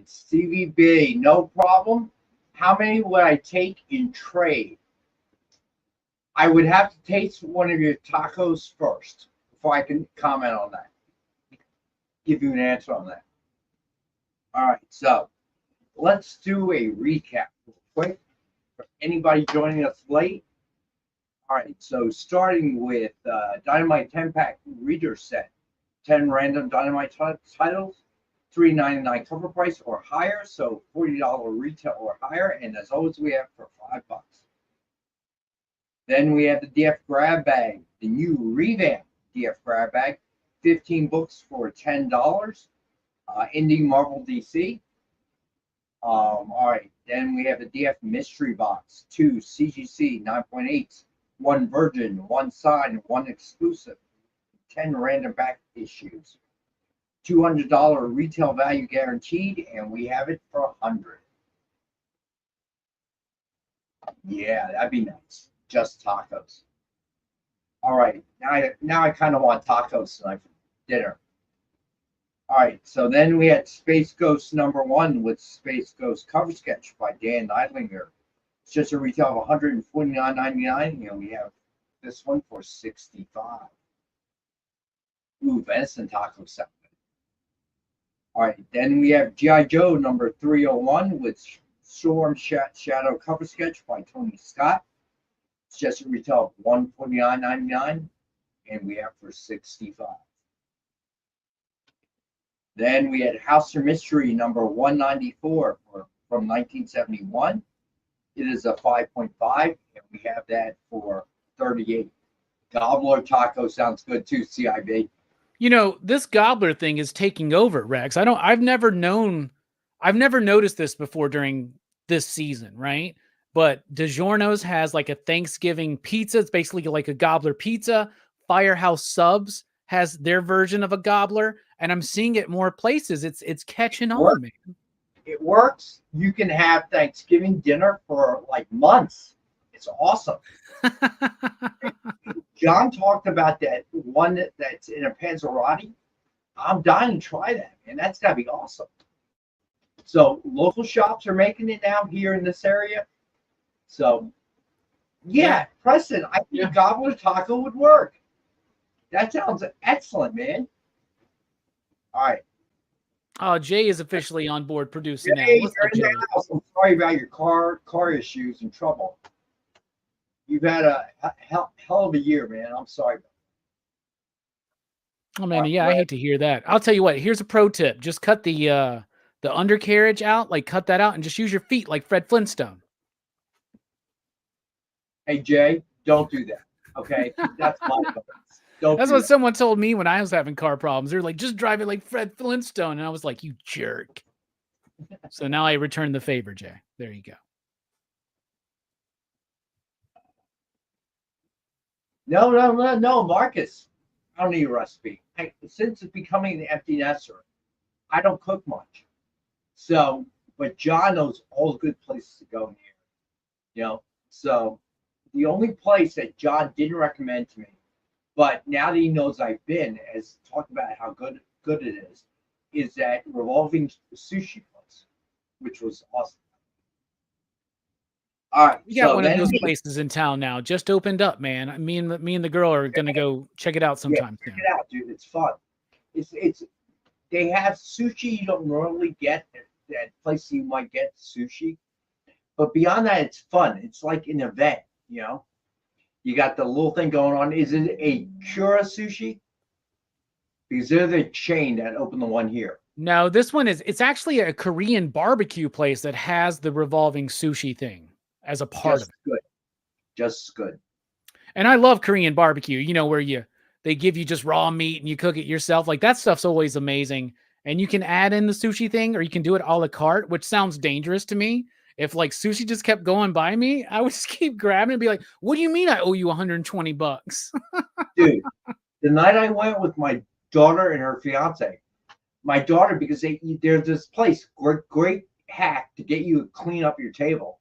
CVB, no problem. How many would I take in trade? I would have to taste one of your tacos first before I can comment on that. Give you an answer on that. All right, so let's do a recap real quick for anybody joining us late. All right, so starting with Dynamite 10-pack reader set, 10 random Dynamite titles. $3.99 cover price or higher, so $40 retail or higher, and as always we have for $5. Then we have the DF grab bag, the new revamped DF grab bag, 15 books for $10. Indie Marvel DC. All right, then we have the DF mystery box, 2 CGC 9.8s, 1 Virgin, 1 Sign, 1 exclusive, 10 random back issues. $200 retail value guaranteed, and we have it for $100. Yeah, that'd be nice. Just tacos. All right, now I kind of want tacos tonight for dinner. All right, so then we had Space Ghost #1 with Space Ghost cover sketch by Dan Neidlinger. It's just a retail of $149.99, and we have this one for $65. Ooh, venison taco salad. All right, then we have G.I. Joe #301 with Storm Shadow cover sketch by Tony Scott. It's just a retail of $149.99, and we have for $65. Then we had House of Mystery number 194 from 1971. It is a 5.5, and we have that for 38. Gobbler taco sounds good too, CIB. You know, this gobbler thing is taking over, Rex. I've never noticed this before during this season, right? But DiGiorno's has like a Thanksgiving pizza. It's basically like a gobbler pizza. Firehouse Subs has their version of a gobbler, and I'm seeing it more places. It's catching on, man. It works. You can have Thanksgiving dinner for like months. It's awesome. John talked about that one that's in a Panzerotti. I'm dying to try that, man. That's got to be awesome. So local shops are making it now here in this area. So, yeah. Preston, I think Gobbler Taco would work. That sounds excellent, man. All right. Oh, Jay is officially on board producing now. Jay, What's you're up, in Jay? the house. I'm sorry about your car issues and trouble. You've had a hell of a year, man. I'm sorry. Oh man, yeah, I hate to hear that. I'll tell you what. Here's a pro tip: just cut the undercarriage out, like cut that out, and just use your feet like Fred Flintstone. Hey Jay, don't do that. Okay, that's my advice. That's what someone told me when I was having car problems. They're like, just drive it like Fred Flintstone, and I was like, you jerk. So now I return the favor, Jay. There you go. No, Marcus. I don't need a recipe. Since it's becoming the empty nester, I don't cook much. So, but John knows all the good places to go here. You know, so the only place that John didn't recommend to me, but now that he knows I've been, as talked about how good it is that revolving sushi place, which was awesome. All right, We got one of those places in town now. Just opened up, man. Me and the girl are gonna go check it out sometime soon. Check it out, dude. It's fun. It's they have sushi you don't normally get at places you might get sushi, but beyond that, it's fun. It's like an event, you know. You got the little thing going on. Is it a Kura sushi? Because they're the chain that opened the one here. No, this one it's actually a Korean barbecue place that has the revolving sushi thing as a part of it. Good. Just good. And I love Korean barbecue, you know, where they give you just raw meat and you cook it yourself. Like that stuff's always amazing. And you can add in the sushi thing or you can do it a la carte, which sounds dangerous to me. If like sushi just kept going by me, I would just keep grabbing it and be like, what do you mean I owe you $120? Dude, the night I went with my daughter and her fiance, my daughter, because there's this place, great hack to get you to clean up your table.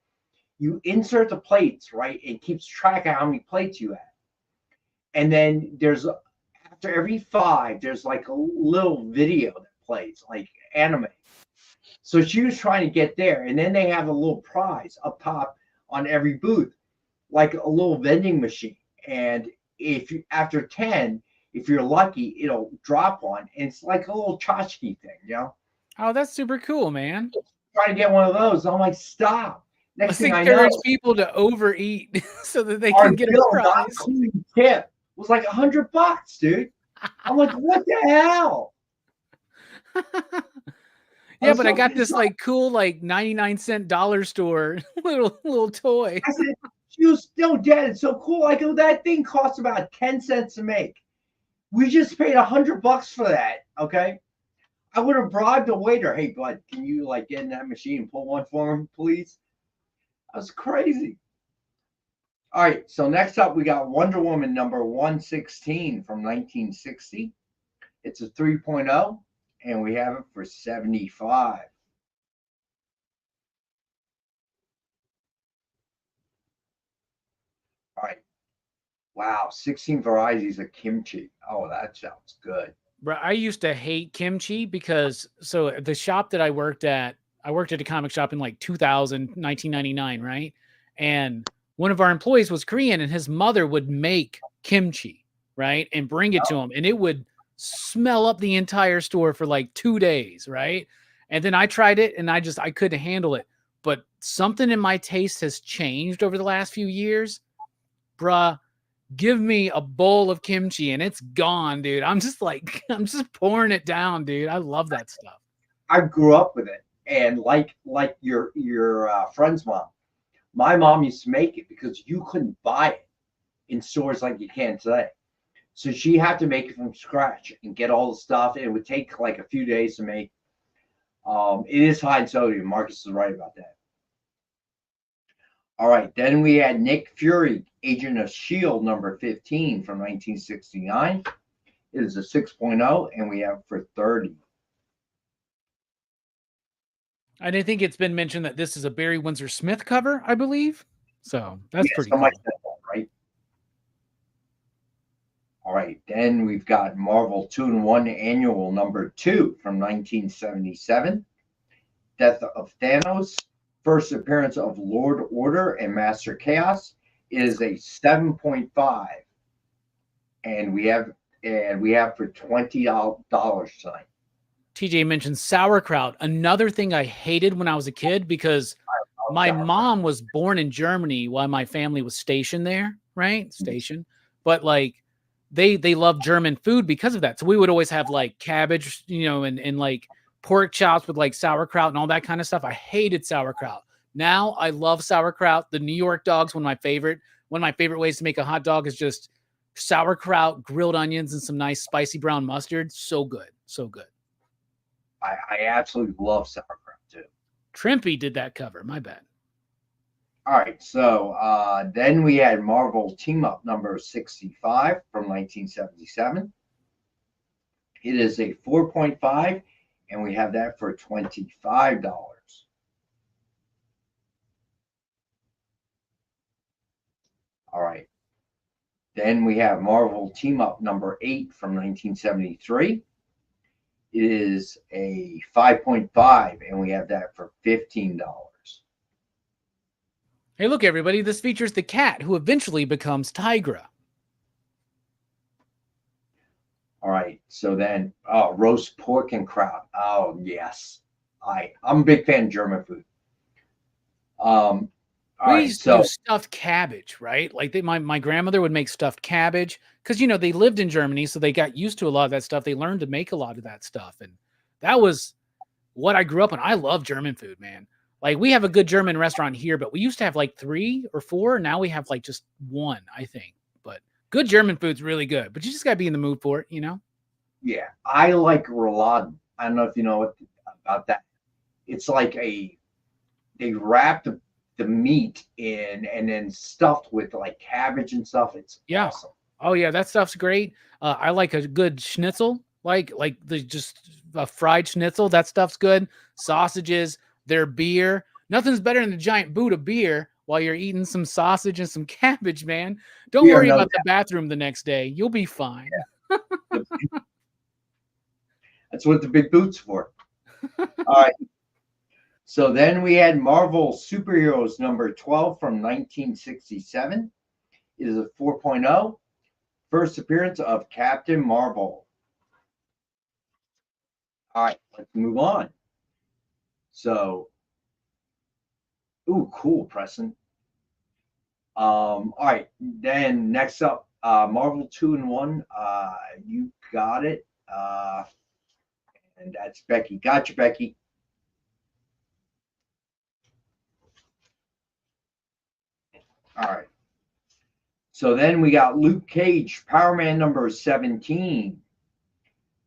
You insert the plates, right? It keeps track of how many plates you have. And then after every 5, there's like a little video that plays, like anime. So she was trying to get there. And then they have a little prize up top on every booth, like a little vending machine. And after 10, if you're lucky, it'll drop one. And it's like a little tchotchke thing, you know? Oh, that's super cool, man. Trying to get one of those. I'm like, stop. Next thing I know, encourage people to overeat so that they can get a prize. Tip was like $100, dude. I'm like, what the hell? Yeah, but I got this like cool, like 99-cent dollar store little toy. I said, she was still dead. It's so cool. I go, that thing costs about 10 cents to make. We just paid $100 for that. Okay. I would have bribed the waiter. Hey, bud, can you like get in that machine and pull one for me, please? That's crazy. All right, so next up we got Wonder Woman number 116 from 1960. It's a 3.0, and we have it for $75. All right. Wow, 16 varieties of kimchi. Oh, that sounds good. Bro, I used to hate kimchi because the shop that I worked at a comic shop in like 1999, right? And one of our employees was Korean and his mother would make kimchi, right? And bring it to him. And it would smell up the entire store for like 2 days, right? And then I tried it and I couldn't handle it. But something in my taste has changed over the last few years. Bruh, give me a bowl of kimchi and it's gone, dude. I'm just pouring it down, dude. I love that stuff. I grew up with it, and like your friend's mom, my mom used to make it because you couldn't buy it in stores like you can today. So she had to make it from scratch and get all the stuff. And it would take like a few days to make. It is high in sodium. Marcus is right about that. All right, then we had Nick Fury, Agent of S.H.I.E.L.D. number 15 from 1969. It is a 6.0, and we have for 30. And I think it's been mentioned that this is a Barry Windsor Smith cover, I believe. So that's pretty cool. Like that, right? All right, then we've got Marvel 2-in-1 Annual number 2 from 1977. Death of Thanos. First appearance of Lord Order and Master Chaos is a 7.5, and we have for $20 tonight. TJ mentioned sauerkraut. Another thing I hated when I was a kid because my mom was born in Germany while my family was stationed there, right? But like they love German food because of that. So we would always have like cabbage, and like pork chops with like sauerkraut and all that kind of stuff. I hated sauerkraut. Now I love sauerkraut. The New York dog's one of my favorite ways to make a hot dog is just sauerkraut, grilled onions, and some nice spicy brown mustard. So good. So good. I absolutely love sauerkraut too. Trimpy did that cover. My bad. All right. So then we had Marvel Team Up number 65 from 1977. It is a 4.5. And we have that for $25. All right. Then we have Marvel Team Up number 8 from 1973. It is a 5.5, and we have that for $15. Hey, look, everybody. This features the cat who eventually becomes Tigra. All right, so then roast pork and kraut. Oh yes, I'm a big fan of German food. We used to do stuffed cabbage, right? Like my grandmother would make stuffed cabbage because they lived in Germany, so they got used to a lot of that stuff. They learned to make a lot of that stuff, and that was what I grew up on. I love German food, man. Like we have a good German restaurant here, but we used to have like 3 or 4. Now we have like just 1, I think. But good German food's really good, but you just gotta be in the mood for it, Yeah, I like rouladen. I don't know if you know about that. It's like they wrap the meat in and then stuffed with like cabbage and stuff. It's awesome. Oh yeah, that stuff's great. I like a good schnitzel, like just a fried schnitzel. That stuff's good. Sausages, their beer. Nothing's better than a giant boot of beer while you're eating some sausage and some cabbage, man. Don't worry about the bathroom the next day. You'll be fine. Yeah. That's what the big boot's for. All right. So then we had Marvel Superheroes number 12 from 1967. It is a 4.0. First appearance of Captain Marvel. All right, let's move on. So, ooh, cool, Preston. All right, then next up, Marvel 2-in-1. You got it. And that's Becky. Gotcha, Becky. All right. So then we got Luke Cage, Power Man number 17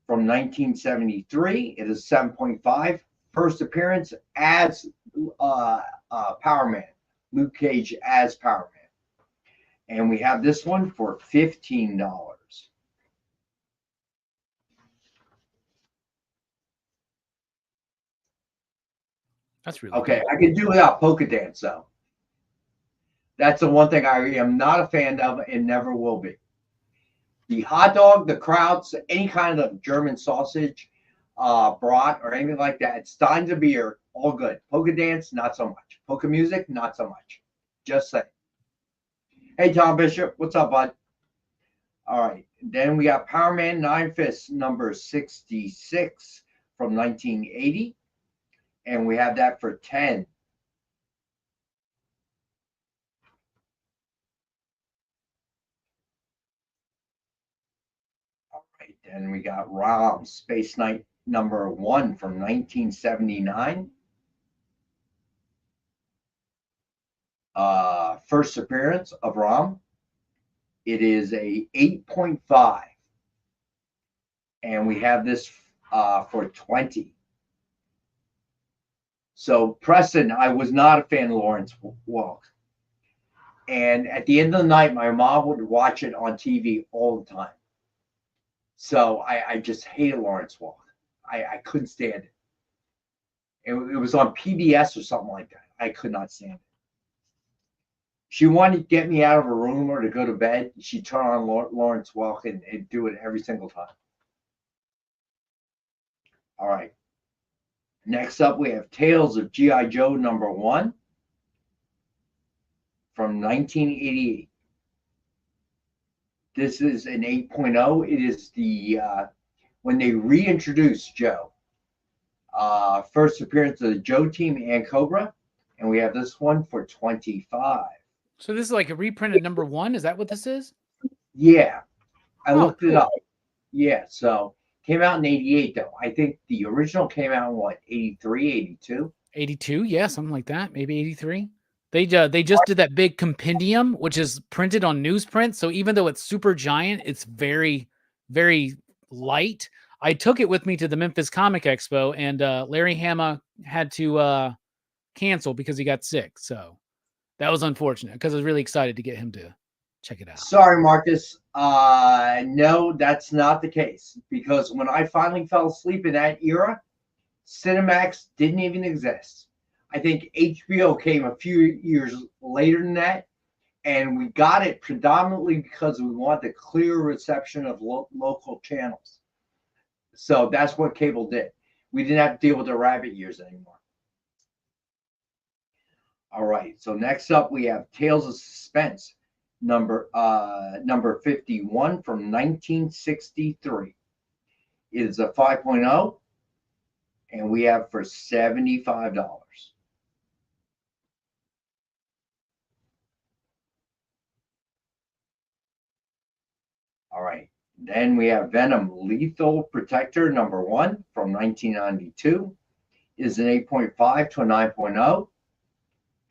from 1973. It is 7.5. First appearance as Power Man. Luke Cage as Power Man. And we have this one for $15. That's really okay. good. I can do without polka dance though. That's the one thing I am not a fan of and never will be. The hot dog, the krauts, any kind of German sausage, brat, or anything like that. Steins of beer, all good. Polka dance, not so much. Polka music, not so much. Just saying. Hey, Tom Bishop, what's up, bud? All right. Then we got Power Man 9 Fists number 66 from 1980. And we have that for 10. Then we got Rom, Space Knight number 1 from 1979. First appearance of Rom. It is a 8.5. And we have this for 20. So, Preston, I was not a fan of Lawrence Welk. And at the end of the night, my mom would watch it on TV all the time. So I just hated Lawrence Welk. I couldn't stand it. It was on PBS or something like that. I could not stand it. She wanted to get me out of her room or to go to bed. She'd turn on Lawrence Welk and do it every single time. All right. Next up, we have Tales of G.I. Joe number 1 from 1988. This is an 8.0. It is the when they reintroduced Joe. First appearance of the Joe team and Cobra. And we have this one for 25. So this is like a reprinted number 1? Is that what this is? Yeah. I looked cool. it up. Yeah, so came out in 88, though. I think the original came out in, what, 83, 82? 82, yeah, something like that. Maybe 83. They just did that big compendium, which is printed on newsprint. So even though it's super giant, it's very, very light. I took it with me to the Memphis Comic Expo, and Larry Hama had to cancel because he got sick. So that was unfortunate because I was really excited to get him to check it out. Sorry, Marcus. No, that's not the case. Because when I finally fell asleep in that era, Cinemax didn't even exist. I think HBO came a few years later than that, and we got it predominantly because we want the clear reception of local channels. So that's what cable did. We didn't have to deal with the rabbit years anymore. All right, so next up we have Tales of Suspense, number 51 from 1963. It is a 5.0, and we have for $75. All right. Then we have Venom Lethal Protector number 1 from 1992. Is an 8.5 to a 9.0.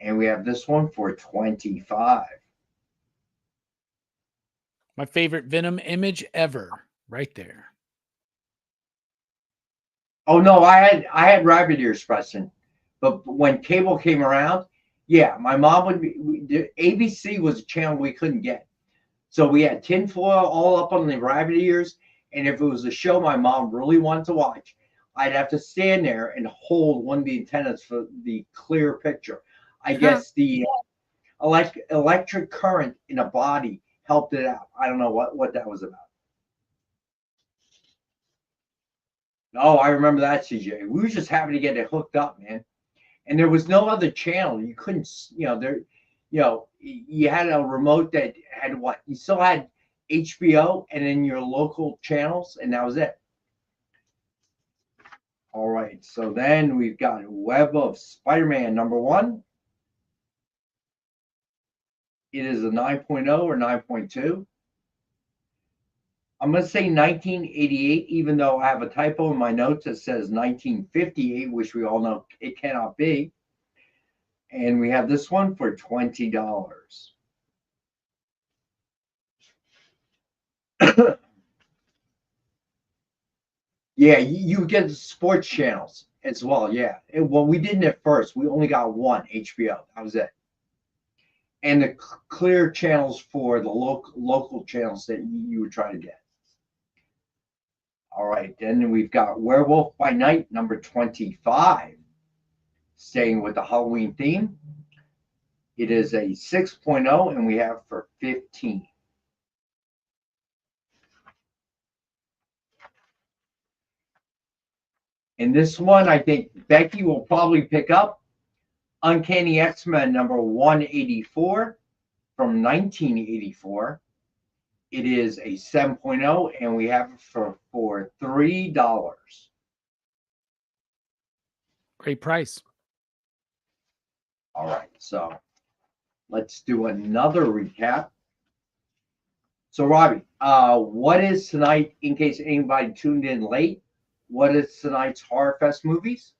And we have this one for 25. My favorite Venom image ever, right there. Oh no, I had rabbit ears, Preston. But when cable came around, yeah, my mom would be, ABC was a channel we couldn't get. So we had tinfoil all up on the rabbit ears, and if it was a show my mom really wanted to watch, I'd have to stand there and hold one of the antennas for the clear picture. I guess the electric current in a body helped it out. I don't know what that was about. Oh, I remember that, CJ. We were just happy to get it hooked up, man. And there was no other channel. You couldn't, you had a remote that had what? You still had HBO and then your local channels, and that was it. All right, so then we've got Web of Spider-Man number 1. It is a 9.0 or 9.2. I'm going to say 1988, even though I have a typo in my notes that says 1958, which we all know it cannot be. And we have this one for $20. Yeah, you get the sports channels as well. Yeah. Well, we didn't at first. We only got one, HBO. That was it. And the clear channels for the local channels that you were trying to get. All right. Then we've got Werewolf by Night, number 25. Staying with the Halloween theme. It is a 6.0, and we have for 15. And this one, I think Becky will probably pick up. Uncanny X-Men number 184 from 1984. It is a 7.0, and we have it for $3. Great price. All right, so let's do another recap. So, Robbie, What is tonight, in case anybody tuned in late, what is tonight's Horror Fest movies?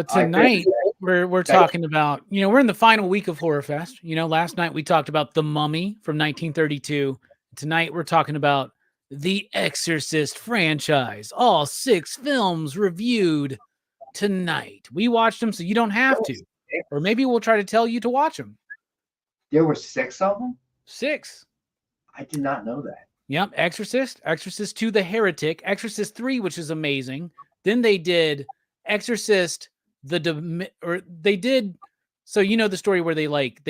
Tonight we're talking about, we're in the final week of Horror Fest. Last night we talked about The Mummy from 1932. Tonight we're talking about the Exorcist franchise. All 6 films reviewed tonight. We watched them so you don't have to. Or maybe we'll try to tell you to watch them. There were 6 of them? 6. I did not know that. Yep. Exorcist, Exorcist 2, The Heretic, Exorcist 3, which is amazing. Then they did Exorcist, so the story where they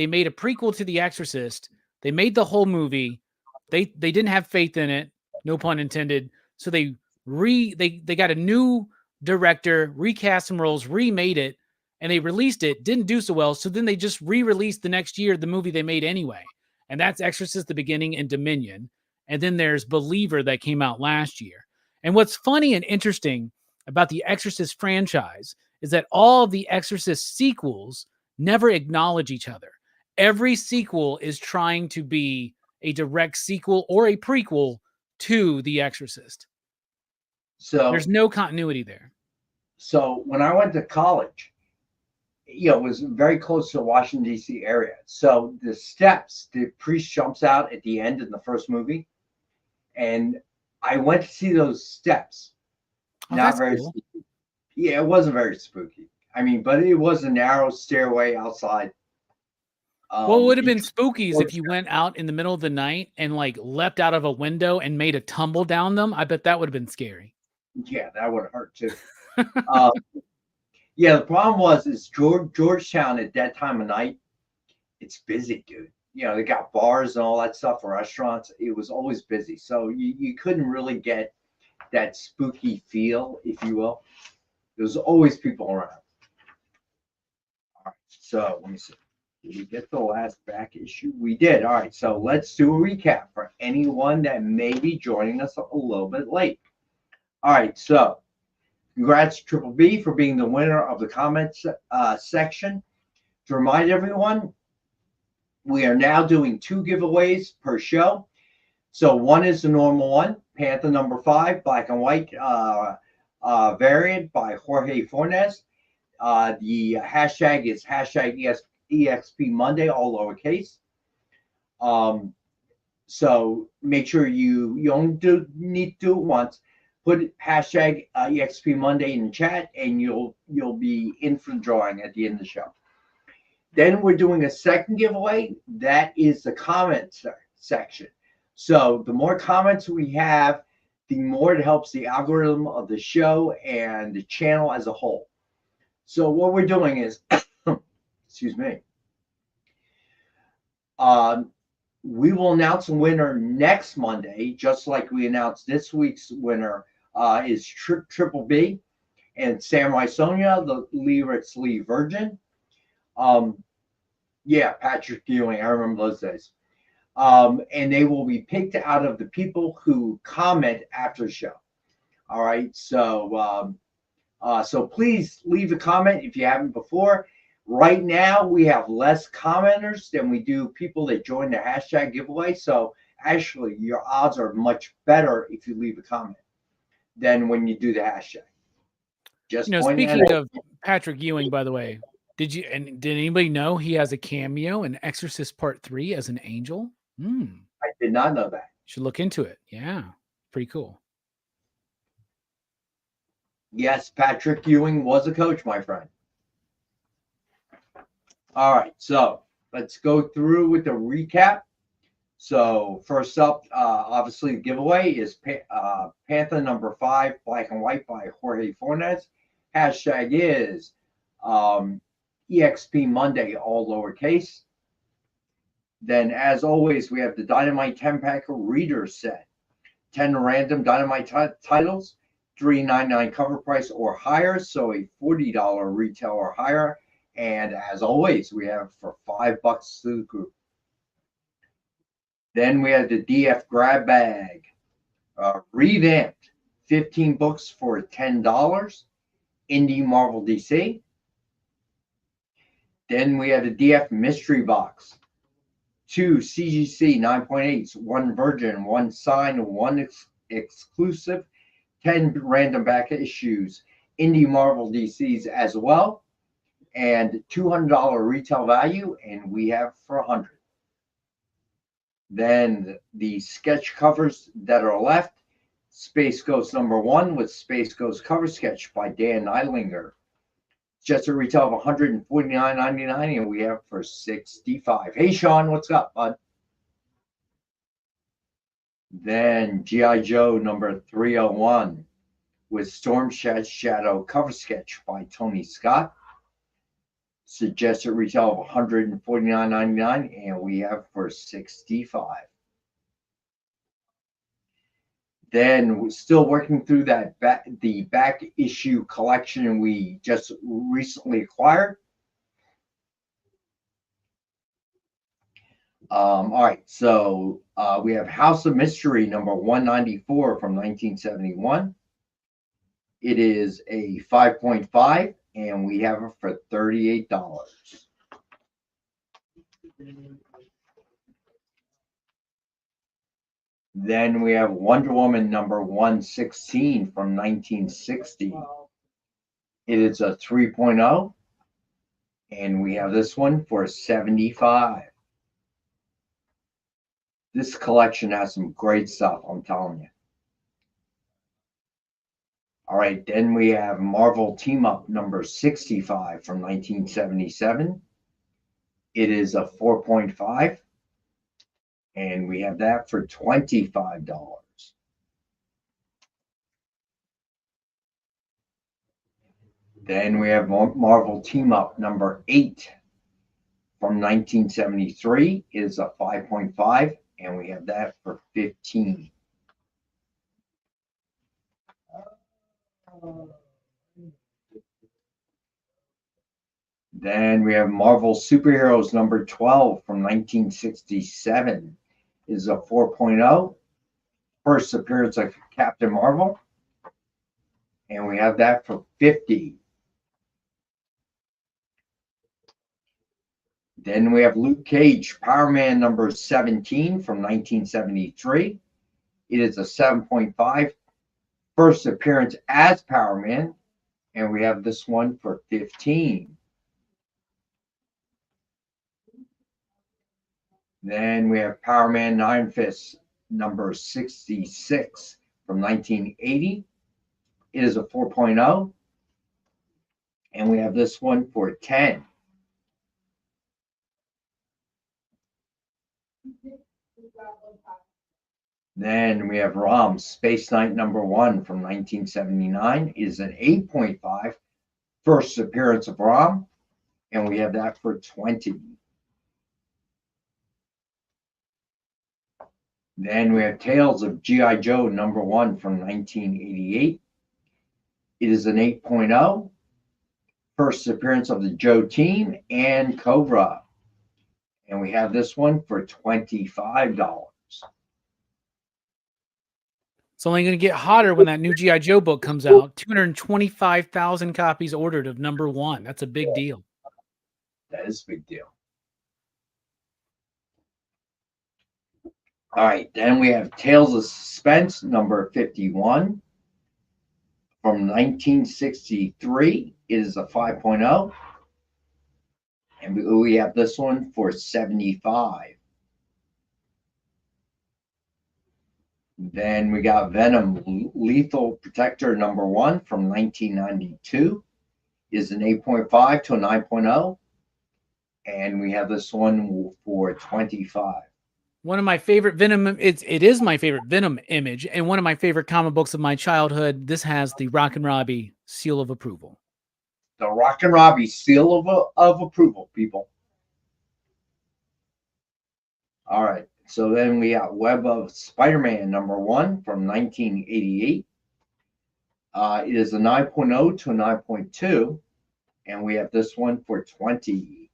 made a prequel to The Exorcist. They made the whole movie. They didn't have faith in it, no pun intended. So they got a new director, recast some roles, remade it, and they released it. Didn't do so well. So then they just re-released the next year the movie they made anyway. And that's Exorcist: The Beginning and Dominion. And then there's Believer that came out last year. And what's funny and interesting about the Exorcist franchise is that all of the Exorcist sequels never acknowledge each other. Every sequel is trying to be a direct sequel or a prequel to The Exorcist. So there's no continuity there. So when I went to college, it was very close to the Washington, D.C. area. So the steps, the priest jumps out at the end in the first movie. And I went to see those steps. Not very cool. Spooky. Yeah, it wasn't very spooky. I mean, but it was a narrow stairway outside. Well, it would have been spooky if you went out in the middle of the night and leapt out of a window and made a tumble down them. I bet that would have been scary. Yeah, that would have hurt too. Yeah, the problem is Georgetown at that time of night, it's busy, dude. They got bars and all that stuff, restaurants. It was always busy. So you couldn't really get that spooky feel, if you will. There's always people around. All right, so let me see. Did we get the last back issue? We did. All right, so let's do a recap for anyone that may be joining us a little bit late. All right, so congrats, Triple B, for being the winner of the comments section. To remind everyone, we are now doing 2 giveaways per show. So one is the normal one, Panther number 5, black and white variant by Jorge Fornes. The hashtag is #EXP Monday, all lowercase. So make sure you only need to do it once. Put #EXP Monday in the chat, and you'll be in for the drawing at the end of the show. Then we're doing a second giveaway. That is the comments section. So the more comments we have, the more it helps the algorithm of the show and the channel as a whole. So what we're doing is, excuse me, we will announce a winner next Monday, just like we announced this week's winner is Triple B and Samurai Sonia, the Lyrics Lee Virgin. Yeah, Patrick Ewing, I remember those days. And they will be picked out of the people who comment after the show. All right, so so please leave a comment if you haven't before. Right now, we have less commenters than we do people that join the hashtag giveaway. So actually, your odds are much better if you leave a comment than when you do the hashtag. Just speaking of Patrick Ewing, by the way, did anybody know he has a cameo in Exorcist Part 3 as an angel? I did not know that. Should look into it. Yeah, pretty cool. Yes, Patrick Ewing was a coach, my friend. All right, so let's go through with the recap. So first up, obviously the giveaway is Panther number 5, black and white by Jorge Fornes. Hashtag is EXP Monday, all lowercase. Then, as always, we have the Dynamite 10-pack reader set. 10 random Dynamite titles, $3.99 cover price or higher, so a $40 retail or higher. And as always, we have for $5 to the group. Then we have the DF grab bag, revamped, 15 books for $10, Indie Marvel DC. Then we have the DF mystery box, 2 CGC 9.8s, 1 Virgin, 1 Sign, 1 exclusive, 10 random back issues, Indie Marvel DCs as well, and $200 retail value, and we have for $100. Then the sketch covers that are left, Space Ghost #1 with Space Ghost cover sketch by Dan Eilinger. Just a retail of $149.99, and we have for $65. Hey, Sean, what's up, bud? Then G.I. Joe #301 with Storm Shadow cover sketch by Tony Scott. Suggested retail of $149.99, and we have for $65. Then we're still working through that the back issue collection we just recently acquired. All right, so we have House of Mystery #194 from 1971. It is a 5.5, and we have it for $38. Then we have Wonder Woman #116 from 1960. It is a 3.0, and we have this one for $75. This collection has some great stuff, I'm telling you. All right, then we have Marvel Team Up #65 from 1977. It is a 4.5. And we have that for $25. Then we have Marvel Team Up #8 from 1973. It is a 5.5, and we have that for $15. Then we have Marvel Superheroes #12 from 1967. Is a 4.0. First appearance of Captain Marvel. And we have that for $50. Then we have Luke Cage, Power Man #17 from 1973. It is a 7.5. First appearance as Power Man. And we have this one for $15. Then we have Power Man Iron Fist #66 from 1980. It is a 4.0. And we have this one for $10. Then we have Rom Space Knight #1 from 1979. It is an 8.5. First appearance of Rom. And we have that for $20. Then we have Tales of G.I. Joe #1 from 1988. It is an 8.0. First appearance of the Joe team and Cobra. And we have this one for $25. It's only going to get hotter when that new G.I. Joe book comes out. 225,000 copies ordered of #1. That's a big deal. That is a big deal. All right, then we have Tales of Suspense #51 from 1963. It is a 5.0. And we have this one for $75. Then we got Venom Lethal Protector #1 from 1992. It is an 8.5 to a 9.0. And we have this one for $25. One of my favorite Venom, it is my favorite Venom image, and one of my favorite comic books of my childhood. This has the Rock and Robbie seal of approval. The Rock and Robbie seal of approval, people. All right, so then we got Web of Spider-Man #1 from 1988. It is a 9.0 to a 9.2, and we have this one for $20.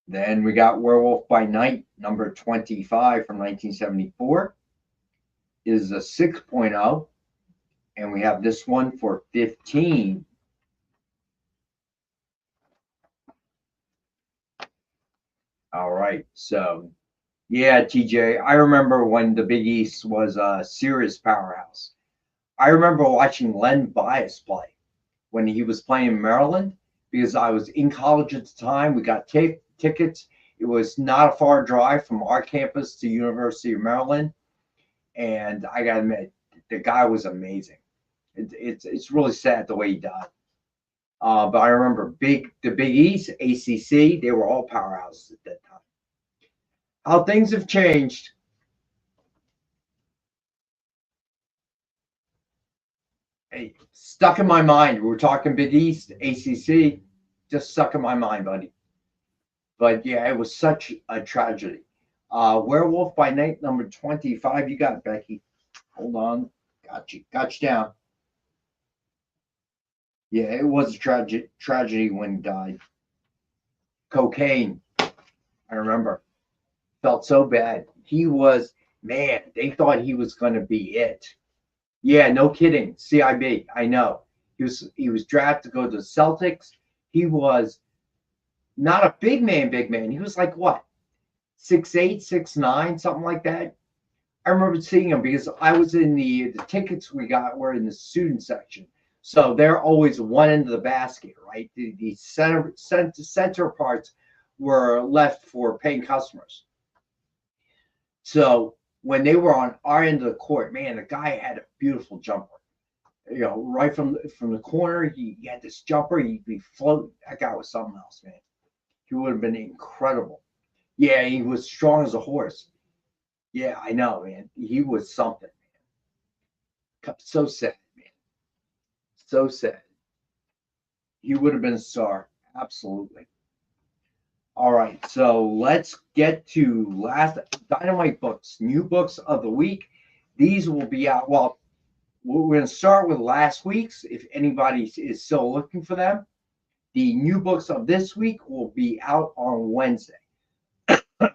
Then we got Werewolf by Night #25 from 1974. It is a 6.0, and we have this one for $15. All right. So, yeah, TJ, I remember when the Big East was a serious powerhouse. I remember watching Len Bias play when he was playing in Maryland because I was in college at the time. We got tickets. It was not a far drive from our campus to University of Maryland. And I got to admit, the guy was amazing. It's really sad the way he died. But I remember the Big East, ACC, they were all powerhouses at that time. How things have changed. Hey, stuck in my mind. We were talking Big East, ACC, just stuck in my mind, buddy. But yeah, it was such a tragedy. Werewolf by Night number 25. You got it, Becky. Hold on. Got you down. Yeah, it was a tragedy when he died. Cocaine. I remember. Felt so bad. He was, man, they thought he was going to be it. Yeah, no kidding. CIB, I know. He was drafted to go to the Celtics. He was not a big man. He was like what? 6'8", 6'9", something like that. I remember seeing him because I was in the tickets we got were in the student section. So they're always one end of the basket, right? The center parts were left for paying customers. So when they were on our end of the court, man, the guy had a beautiful jumper. You know, right from the corner, he had this jumper. He'd be floating. That guy was something else, man. He would have been incredible. Yeah, he was strong as a horse. Yeah, I know, man. He was something, man. So sad, man. So sad. He would have been a star. Absolutely. All right, so let's get to last Dynamite books, new books of the week. These will be out. Well, we're going to start with last week's, if anybody is still looking for them. The new books of this week will be out on Wednesday. All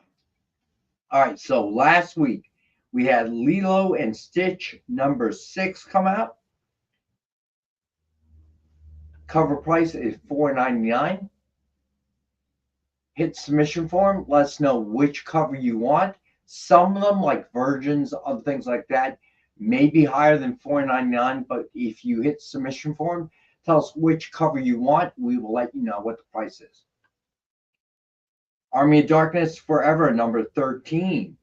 right, so last week we had Lilo and Stitch number 6 come out. Cover price is $4.99. Hit submission form. Let us know which cover you want. Some of them, like Virgins, other things like that, may be higher than $4.99. But if you hit submission form, tell us which cover you want. We will let you know what the price is. Army of Darkness Forever, number 13.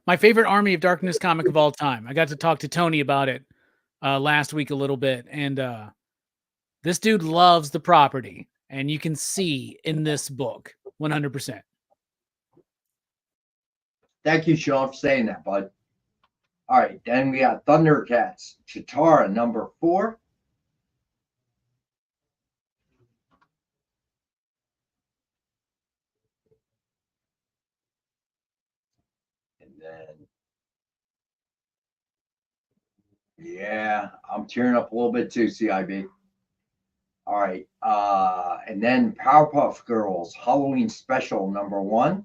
My favorite Army of Darkness comic of all time. I got to talk to Tony about it last week a little bit, and this dude loves the property, and you can see in this book 100%. Thank you, Sean, for saying that, bud. All right, then we got Thundercats Chitara number 4. And then, yeah, I'm tearing up a little bit too, CIB. All right, and then Powerpuff Girls Halloween Special number 1.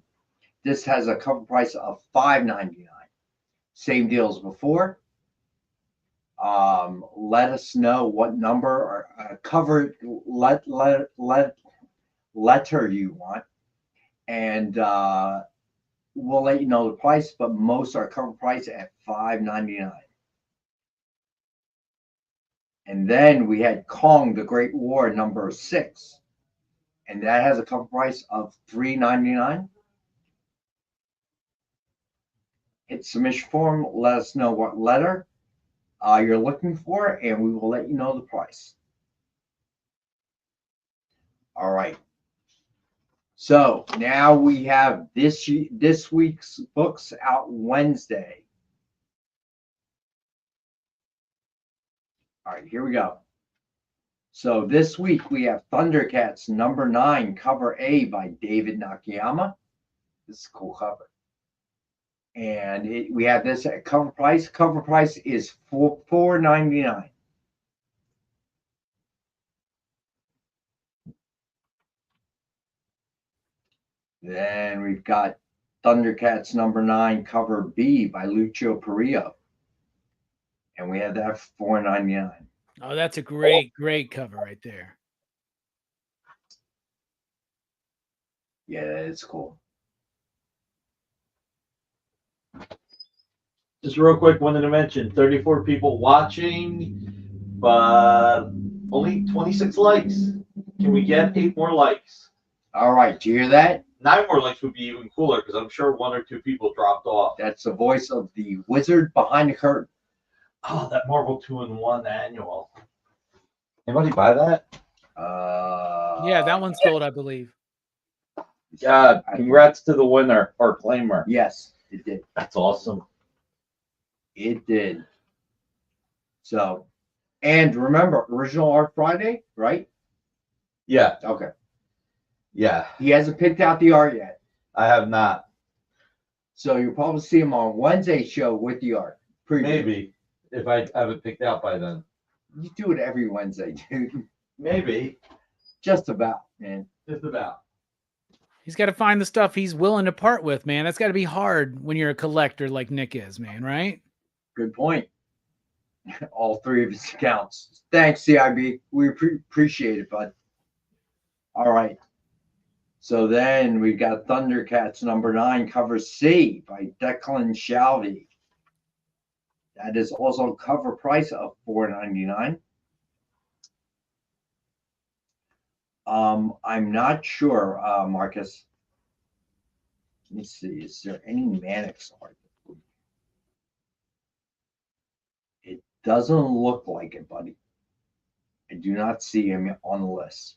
This has a cover price of $5.99. Same deal as before. Let us know what number or cover letter you want, and we'll let you know the price. But most are cover price at $5.99. And then we had Kong the Great War number 6, and that has a cover price of $3.99. Hit submission form. Let us know what letter you're looking for, and we will let you know the price. All right. So now we have this week's books out Wednesday. All right, here we go. So this week we have Thundercats number 9, cover A by David Nakayama. This is a cool cover. And we have this at cover price. Cover price is $4.99. Then we've got Thundercats number 9, cover B by Lucio Perillo. And we have that for $4.99. Oh, that's a great cover right there. Yeah, it's cool. Just real quick, wanted to mention 34 people watching, but only 26 likes. Can we get 8 more likes? All right, do you hear that? 9 more likes would be even cooler because I'm sure 1 or 2 people dropped off. That's the voice of the wizard behind the curtain. Oh, that Marvel 2-in-1 annual. Anybody buy that? Yeah, that one sold, I believe. Yeah, congrats to the winner or claimer. Yes, it did. That's awesome. It did. So, and remember, original art Friday, right? Yeah. Okay. Yeah. He hasn't picked out the art yet. I have not. So you'll probably see him on Wednesday's show with the art. Maybe. If I have it picked out by then. You do it every Wednesday, dude. Maybe. Just about, man. Just about. He's got to find the stuff he's willing to part with, man. That's got to be hard when you're a collector like Nick is, man, right? Good point. All 3 of his accounts. Thanks, CIB. We appreciate it, bud. All right. So then we got Thundercats number 9, cover C by Declan Shalvey. That is also cover price of $4.99. I'm not sure, Marcus. Let me see. Is there any Mannix art? It doesn't look like it, buddy. I do not see him on the list.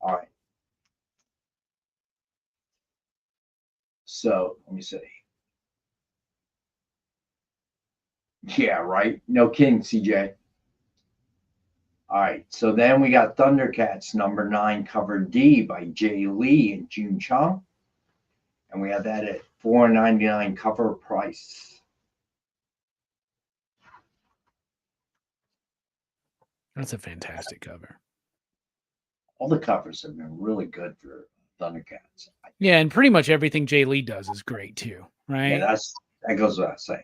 All right. So let me see. Yeah, right. No king, CJ. All right. So then we got Thundercats number 9, cover D by Jay Lee and June Chung. And we have that at $4.99 cover price. That's a fantastic cover. All the covers have been really good for Thundercats. Yeah, and pretty much everything Jay Lee does is great too, right? Yeah, that goes without saying.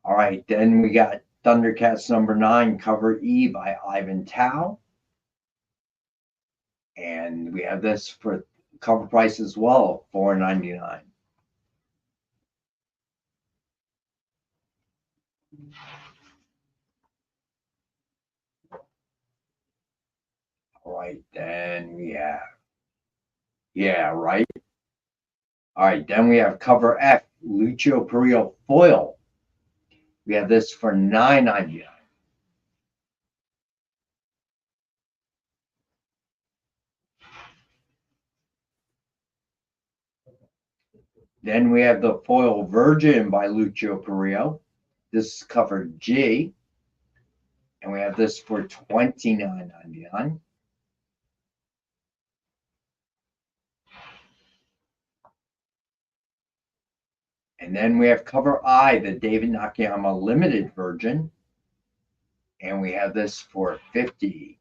All right, then we got Thundercats number 9, cover E by Ivan Tao. And we have this for cover price as well, $4.99. All right, then we have, yeah, right. All right, then we have cover F, Lucio Perillo foil. We have this for $9.99. Then we have the foil Virgin by Lucio Perillo. This is cover G. And we have this for $29.99. And then we have cover I, the David Nakayama limited version. And we have this for $50.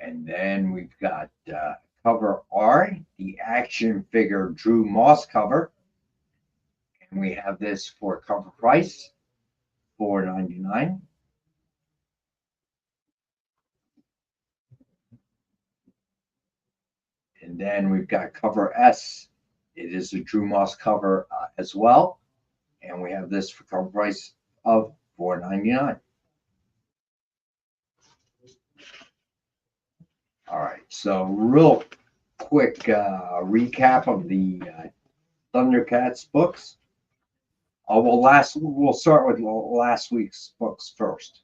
And then we've got cover R, the action figure Drew Moss cover. And we have this for cover price, $4.99. And then we've got cover S. It is a Drew Moss cover as well. And we have this for cover price of $4.99. All right, so real quick recap of the Thundercats books. We'll start with last week's books first.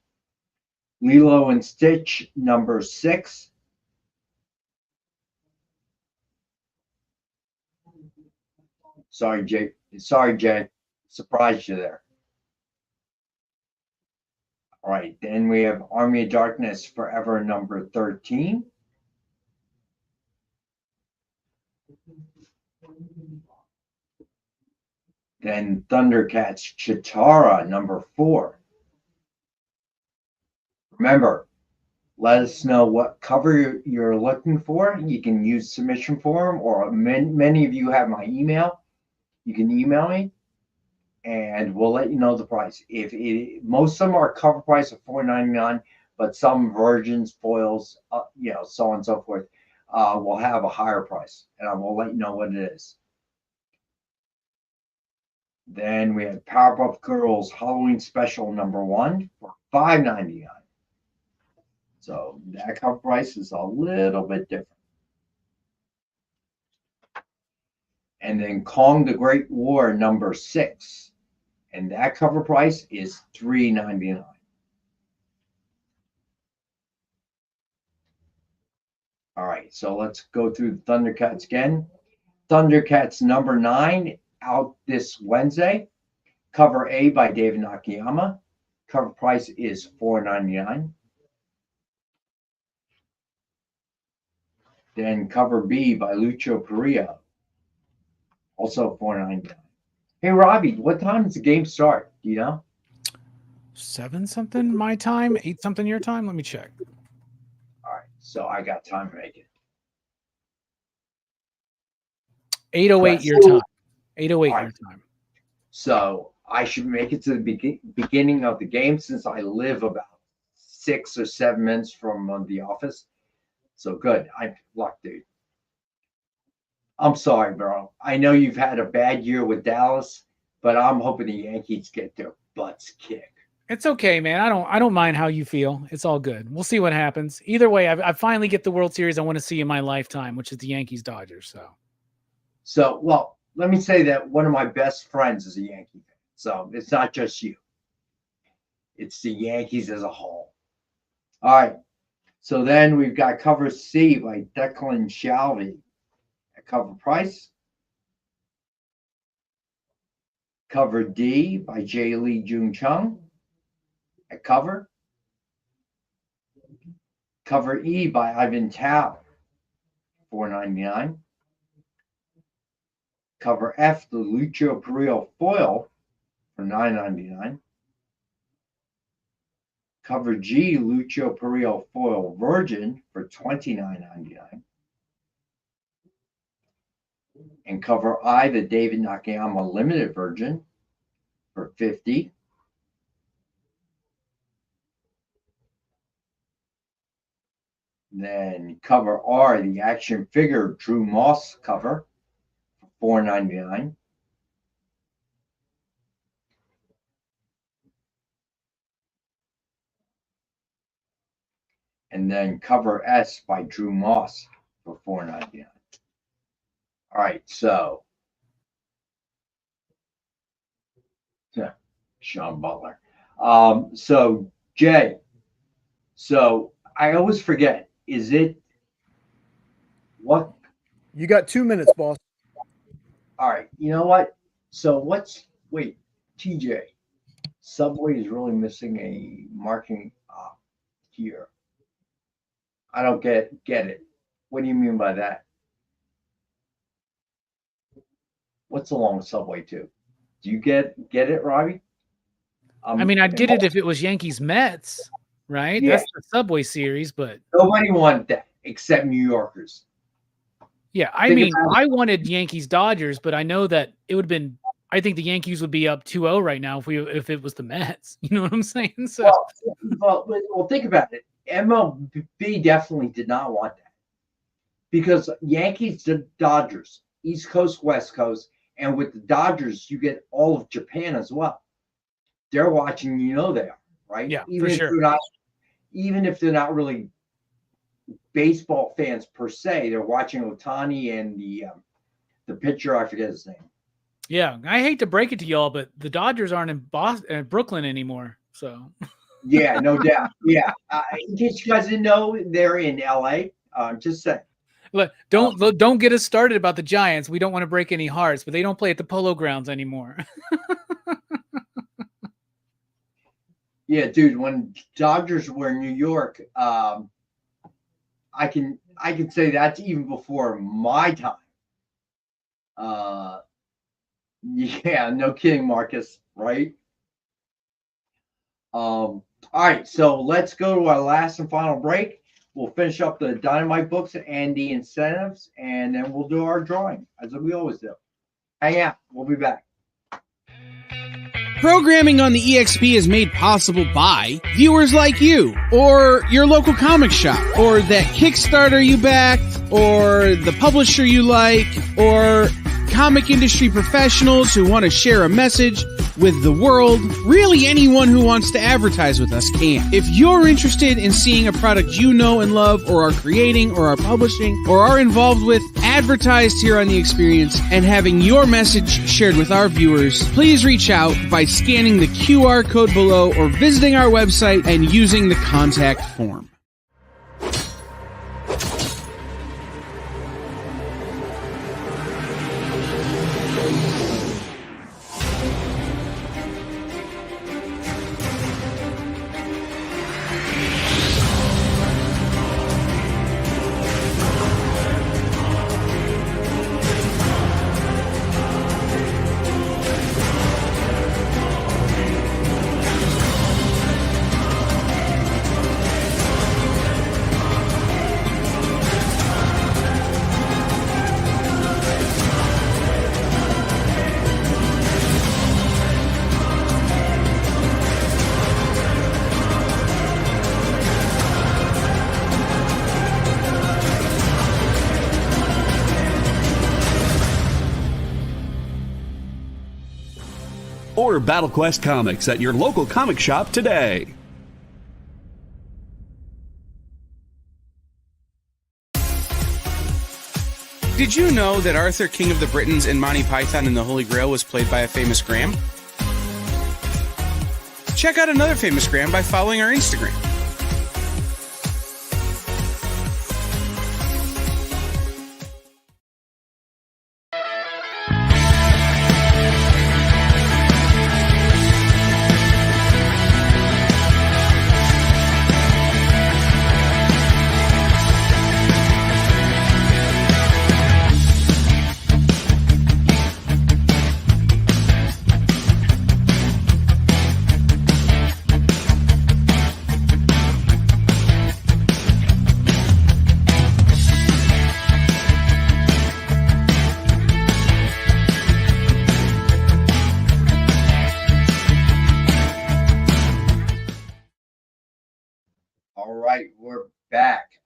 Lilo and Stitch number 6. Sorry, Jay. Surprised you there. All right, then we have Army of Darkness Forever number 13. Then Thundercats Chitara number 4. Remember, Let us know what cover you're looking for. You can use submission form, or many of you have my email. You can email me, and we'll let you know the price. Most of them are cover price of $4.99, but some versions, foils, so on and so forth, will have a higher price, and I will let you know what it is. Then we have Powerpuff Girls Halloween Special #1 for $5.99. So that cover price is a little bit different. And then Kong the Great War #6. And that cover price is $3.99. All right, so let's go through the Thundercats again. Thundercats #9 out this Wednesday. Cover A by David Nakayama. Cover price is $4.99. Then cover B by Lucio Perillo, also $4.99. Hey, Robbie, what time does the game start? Do you know? 7 something my time, 8 something your time. Let me check. All right, so I got time to make it. 8:08 your time. 8:08 your time. So I should make it to the beginning of the game, since I live about 6 or 7 minutes from the office. So good. I'm lucky, dude. I'm sorry, bro. I know you've had a bad year with Dallas, but I'm hoping the Yankees get their butts kicked. It's okay, man. I don't mind how you feel. It's all good. We'll see what happens. Either way, I finally get the World Series I want to see in my lifetime, which is the Yankees-Dodgers. So, well, let me say that one of my best friends is a Yankee fan. So it's not just you. It's the Yankees as a whole. All right. So then we've got cover C by Declan Shalvey at cover price. Cover D by J. Lee Jung Chung at cover. Cover E by Ivan Tao, $4.99. Cover F, the Lucio Perillo foil for $9.99. Cover G, Lucio Perillo foil virgin for $29.99. And cover I, the David Nakayama limited virgin for $50. Then cover R, the action figure Drew Moss cover for $4.99. And then cover S by Drew Moss for $4.99. All right, so yeah, Sean Butler. So Jay, so I always forget, is it what? You got 2 minutes, boss. All right, you know what? So wait, TJ, Subway is really missing a marking here. I don't get it. What do you mean by that? What's along Subway 2? Do you get it, Robbie? I mean, I'd get it if it was Yankees Mets, right? Yeah. That's the Subway series, but nobody wanted that except New Yorkers. Yeah, I wanted Yankees Dodgers, but I know that it would have been. I think the Yankees would be up 2-0 right now if it was the Mets. You know what I'm saying? So, well, think about it. MLB definitely did not want that, because Yankees, the Dodgers, East Coast, West Coast, and with the Dodgers, you get all of Japan as well. They're watching, they are, right? Yeah, even for if sure. Even if they're not really baseball fans per se, they're watching Ohtani and the pitcher, I forget his name. Yeah, I hate to break it to y'all, but the Dodgers aren't in Brooklyn anymore. So. Yeah, no doubt. Yeah, in case you guys didn't know, they're in LA. Just saying. Look, don't get us started about the Giants. We don't want to break any hearts, but they don't play at the Polo Grounds anymore. Yeah, dude. When Dodgers were in New York, I can say that's even before my time. Yeah, no kidding, Marcus. Right? All right, so let's go to our last and final break. We'll finish up the Dynamite books and the incentives, and then we'll do our drawing, as we always do. Hang out. We'll be back. Programming on the EXP is made possible by viewers like you, or your local comic shop, or that Kickstarter you backed, or the publisher you like, or comic industry professionals who want to share a message with the world. Really, anyone who wants to advertise with us can. If you're interested in seeing a product you know and love, or are creating, or are publishing, or are involved with, advertised here on The Experience, and having your message shared with our viewers, please reach out by scanning the QR code below or visiting our website and using the contact form. Order Battle Quest comics at your local comic shop today. Did you know that Arthur, King of the Britons, in Monty Python and the Holy Grail was played by a famous Graham? Check out another famous Graham by following our Instagram.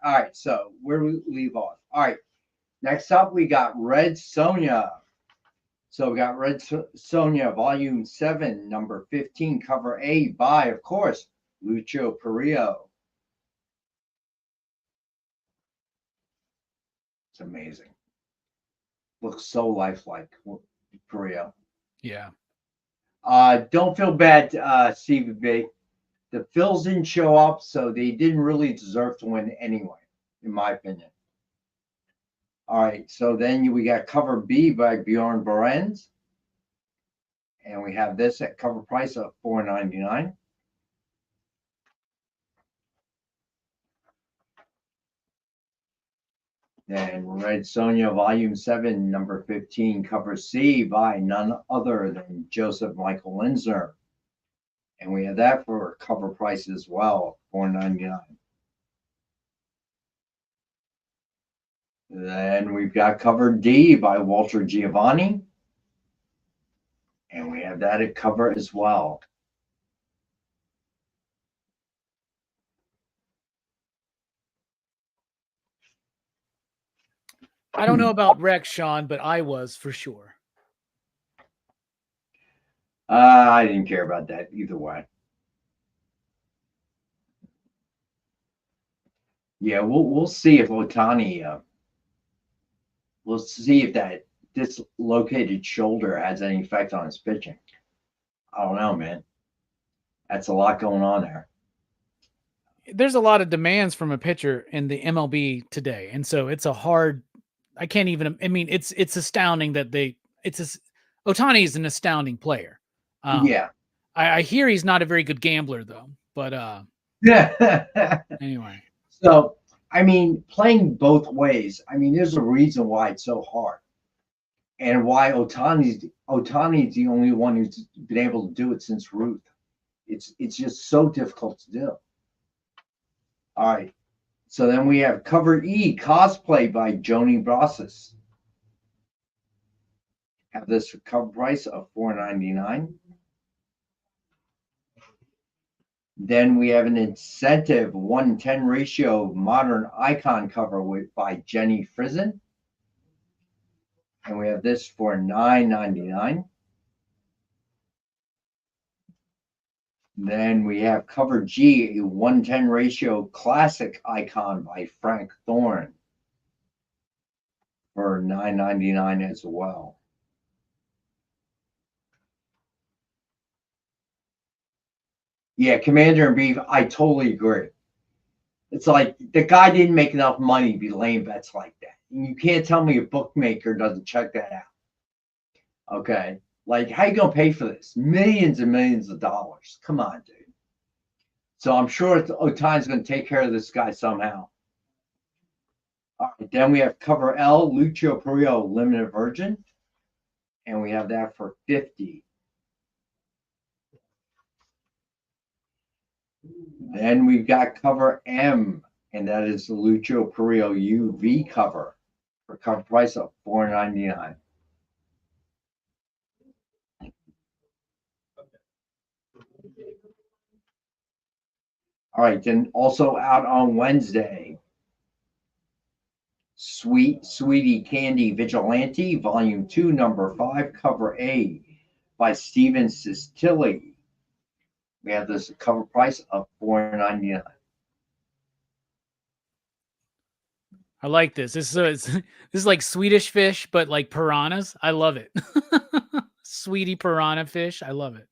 All right, so where we leave off. All right, next up we got Red Sonja. So we got Red Sonja, Volume 7, number 15, cover A by, of course, Lucho Perillo. It's amazing. Looks so lifelike, Perillo. Yeah. Don't feel bad, CVB. The Phils didn't show up, so they didn't really deserve to win anyway, in my opinion. All right, so then we got cover B by Bjorn Berens. And we have this at cover price of $4.99. Then Red Sonja, Volume 7, number 15, cover C by none other than Joseph Michael Linsner. And we have that for cover price as well, $4.99. Then we've got cover D by Walter Giovanni. And we have that at cover as well. I don't know about Rex, Sean, but I was for sure. I didn't care about that either way. Yeah, we'll see if Otani. We'll see if that dislocated shoulder has any effect on his pitching. I don't know, man. That's a lot going on there. There's a lot of demands from a pitcher in the MLB today, and so it's a hard. I can't even. I mean, it's astounding that Otani is an astounding player. Yeah. I hear he's not a very good gambler though, but anyway. So, I mean, playing both ways, I mean, there's a reason why it's so hard. And why Otani's the only one who's been able to do it since Ruth. It's just so difficult to do. All right. So then we have cover E, cosplay by Joni Brosses. Have this for cover price of $4.99. Then we have an incentive 1:10 ratio modern icon cover by Jenny Frizen. And we have this for $9.99. Then we have cover G, a 1:10 ratio classic icon by Frank Thorne for $9.99 as well. Yeah, Commander in Beef, I totally agree. It's like the guy didn't make enough money to be laying bets like that. And you can't tell me a bookmaker doesn't check that out. Okay. Like, how you going to pay for this? Millions and millions of dollars. Come on, dude. So I'm sure Otani's going to take care of this guy somehow. All right, then we have cover L, Lucio Perillo, Limited Virgin. And we have that for $50. Then we've got cover M, and that is the Lucio Perillo UV cover for cover price of $4.99. All right, then also out on Wednesday, Sweetie Candy Vigilante, Volume 2, Number 5, Cover A by Steven Sistilli. We have this cover price of $4.99. I like this. This is like Swedish fish, but like piranhas. I love it. Sweetie piranha fish. I love it.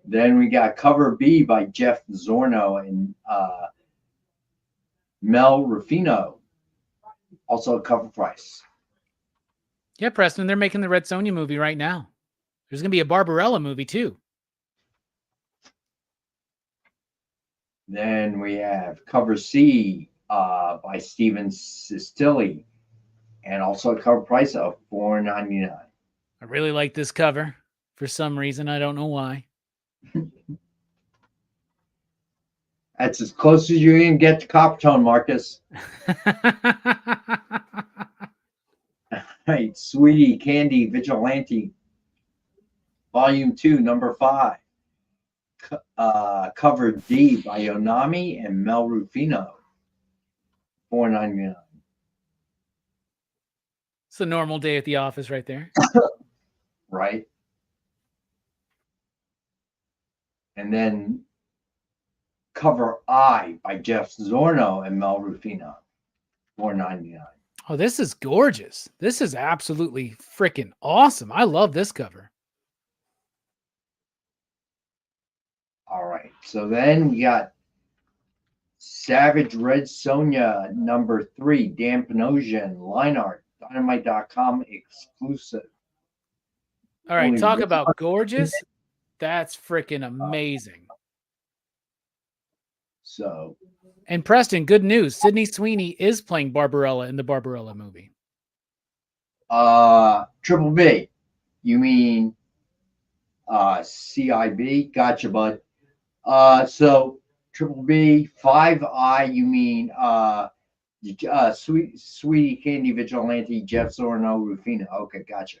Then we got cover B by Jeff Zorno and Mel Rufino. Also a cover price. Yeah, Preston, they're making the Red Sonja movie right now. There's going to be a Barbarella movie too. Then we have cover C by Steven Sistilli, and also a cover price of $4.99. I really like this cover for some reason. I don't know why. That's as close as you can get to Coppertone, Marcus. Right, Sweetie Candy Vigilante, Volume 2, Number 5. Cover D by Yonami and Mel Rufino, $4.99. It's a normal day at the office right there. Right. And then cover I by Jeff Zorno and Mel Rufino, $4.99. Oh, this is gorgeous. This is absolutely freaking awesome. I love this cover. All right. So then we got Savage Red Sonja number 3, Dan Panosian, line art, Dynamite.com exclusive. All right. Only Talk one- about gorgeous. That's freaking amazing. So, and Preston, good news. Sydney Sweeney is playing Barbarella in the Barbarella movie. Triple B, you mean CIB? Gotcha, bud. So Triple B, 5I, you mean Sweetie Candy Vigilante, Jeff Zorno, Rufino. Okay, gotcha.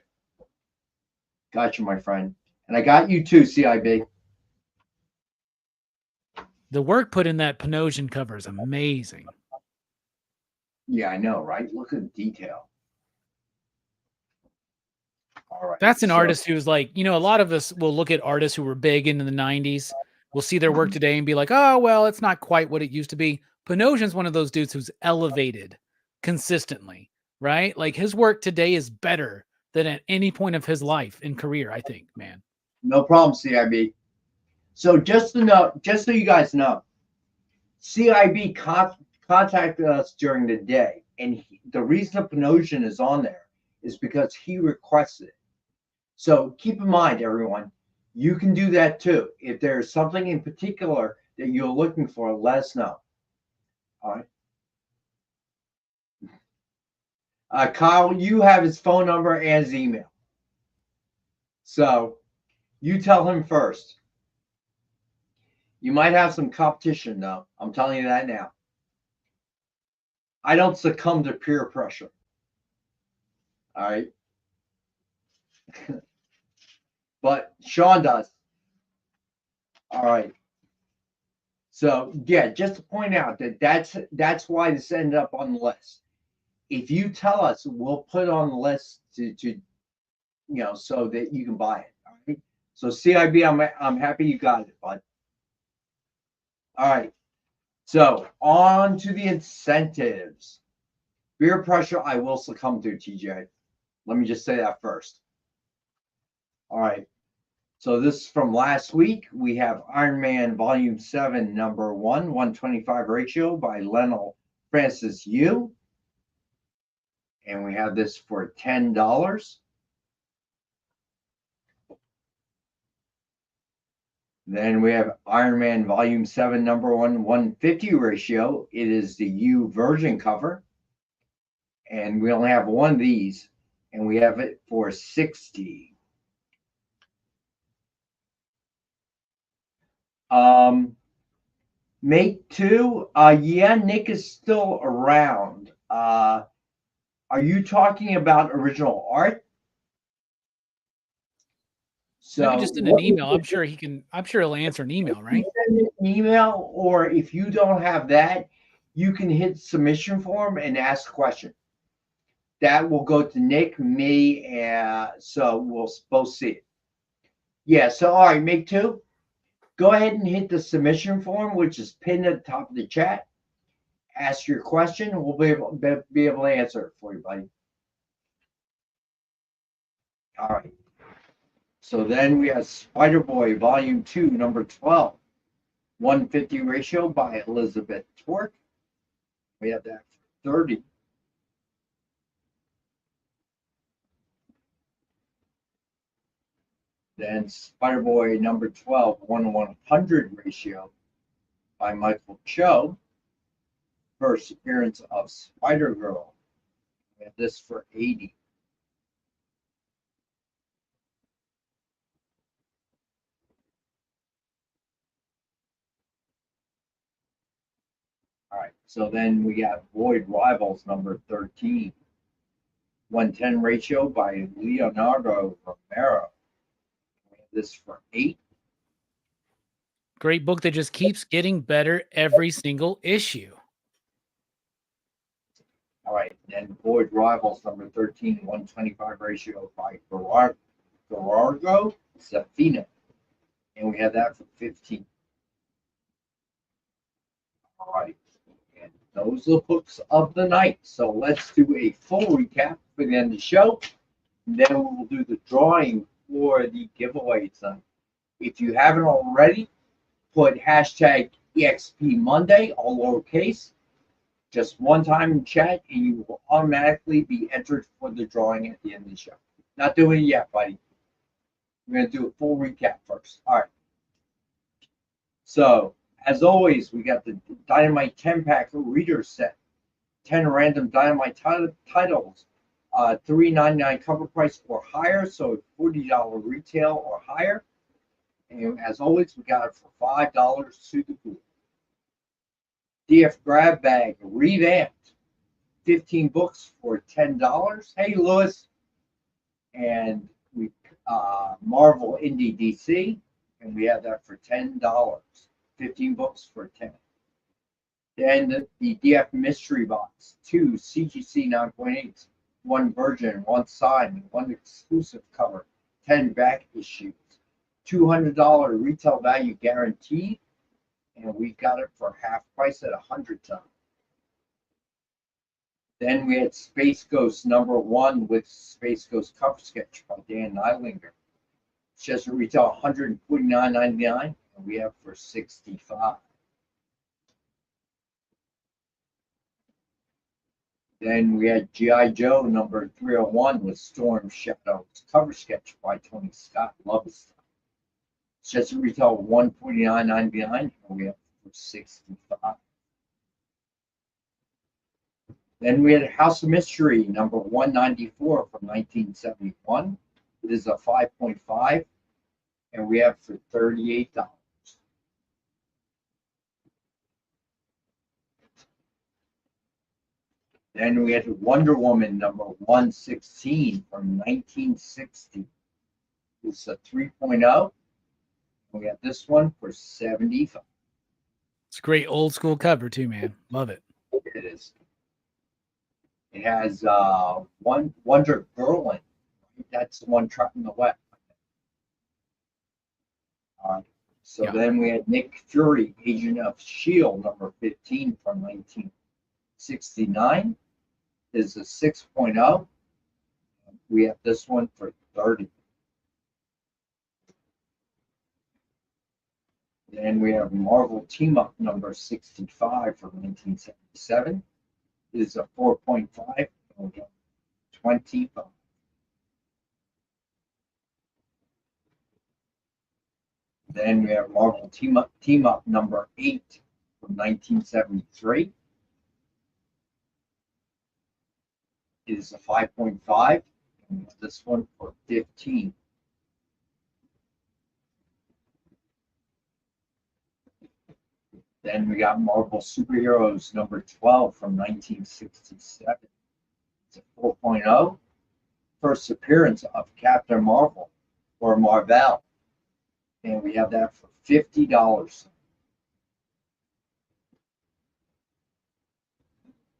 Gotcha, my friend. And I got you too, CIB. The work put in that Panosian cover is amazing. Yeah, I know, right? Look at the detail. All right. That's an artist who's like, you know, a lot of us will look at artists who were big in the 90s. We'll see their work today and be like, oh, well, it's not quite what it used to be. Panosian's one of those dudes who's elevated consistently, right? Like his work today is better than at any point of his life and career, I think, man. No problem, CIB. So just to know, just so you guys know, CIB contacted us during the day, and the reason Panosian is on there is because he requested it. So keep in mind, everyone, you can do that too. If there's something in particular that you're looking for, let us know. All right. Kyle, you have his phone number and his email. So you tell him first. You might have some competition, though. I'm telling you that now. I don't succumb to peer pressure. All right. But Sean does. All right. So, yeah, just to point out that that's why this ended up on the list. If you tell us, we'll put it on the list to so that you can buy it. All right. So CIB, I'm happy you got it, bud. All right. So on to the incentives. Peer pressure, I will succumb to, TJ. Let me just say that first. All right. So this is from last week. We have Iron Man Volume 7, Number 1, 125 ratio by Lionel Francis Yu. And we have this for $10. Then we have Iron Man Volume 7, Number 1, 150 ratio. It is the U version cover. And we only have one of these. And we have it for $60. Mate 2, yeah, Nick is still around. Are you talking about original art? So maybe just in an email. I'm sure he'll answer an email, right? Send an email, or if you don't have that, you can hit submission form and ask a question. That will go to Nick, me, and so we'll both see it. Yeah, so all right, Mate 2. Go ahead and hit the submission form, which is pinned at the top of the chat. Ask your question, and we'll be able to answer it for you, buddy. All right. So then we have Spider-Boy, Volume 2, Number 12, 150 ratio by Elizabeth Torque. We have that for $30. Then Spider-Boy number 12, 1/100 ratio by Michael Cho. First appearance of Spider-Girl. We have this for $80. All right, so then we got Void Rivals number 13, 110 ratio by Leonardo Romero. This for $8. Great book that just keeps getting better every single issue. All right, then Void Rivals number 13, 125 ratio by Gerardo Zafina. And we have that for $15. All right, and those are the books of the night. So let's do a full recap for the end of the show. And then we'll do the drawing for the giveaway tonight. If you haven't already, put hashtag EXP Monday, all lowercase, just one time in chat, and you will automatically be entered for the drawing at the end of the show. Not doing it yet, buddy. We're going to do a full recap first. All right. So, as always, we got the Dynamite 10-pack reader set. 10 random Dynamite titles. $3.99 cover price or higher, so $40 retail or higher. And as always, we got it for $5 to the pool. DF Grab Bag revamped, 15 books for $10. Hey, Lewis. And we Marvel Indie DC, and we have that for $10. 15 books for $10. Then the DF Mystery Box, 2 CGC 9.8s. 1 virgin, 1 signed, 1 exclusive cover, 10 back issues, $200 retail value guaranteed, and we got it for half price at 100 times. Then we had Space Ghost number 1 with Space Ghost cover sketch by Dan Nylinger. It's just a retail $149.99, and we have for $65. Then we had G.I. Joe number 301 with Storm Shadows cover sketch by Tony Scott. Love this stuff. It's just a retail $149.99, and we have for $65. Then we had House of Mystery number 194 from 1971. It is a 5.5, and we have for $38. Then we had Wonder Woman number 116 from 1960. It's a 3.0. We got this one for 75. It's a great old school cover too, man. Love it. It is. It has Wonder Berlin. That's the one trucking the wet. All right. So then we had Nick Fury, Agent of S.H.I.E.L.D., number 15 from 1969. Is a 6.0. We have this one for 30. Then we have Marvel Team Up number 65 from 1977. Is a 4.5. 25. Then we have Marvel Team Up number 8 from 1973. Is a 5.5. And this one for 15. Then we got Marvel Superheroes number 12 from 1967. It's a 4.0. First appearance of Captain Marvel or Marvel. And we have that for $50.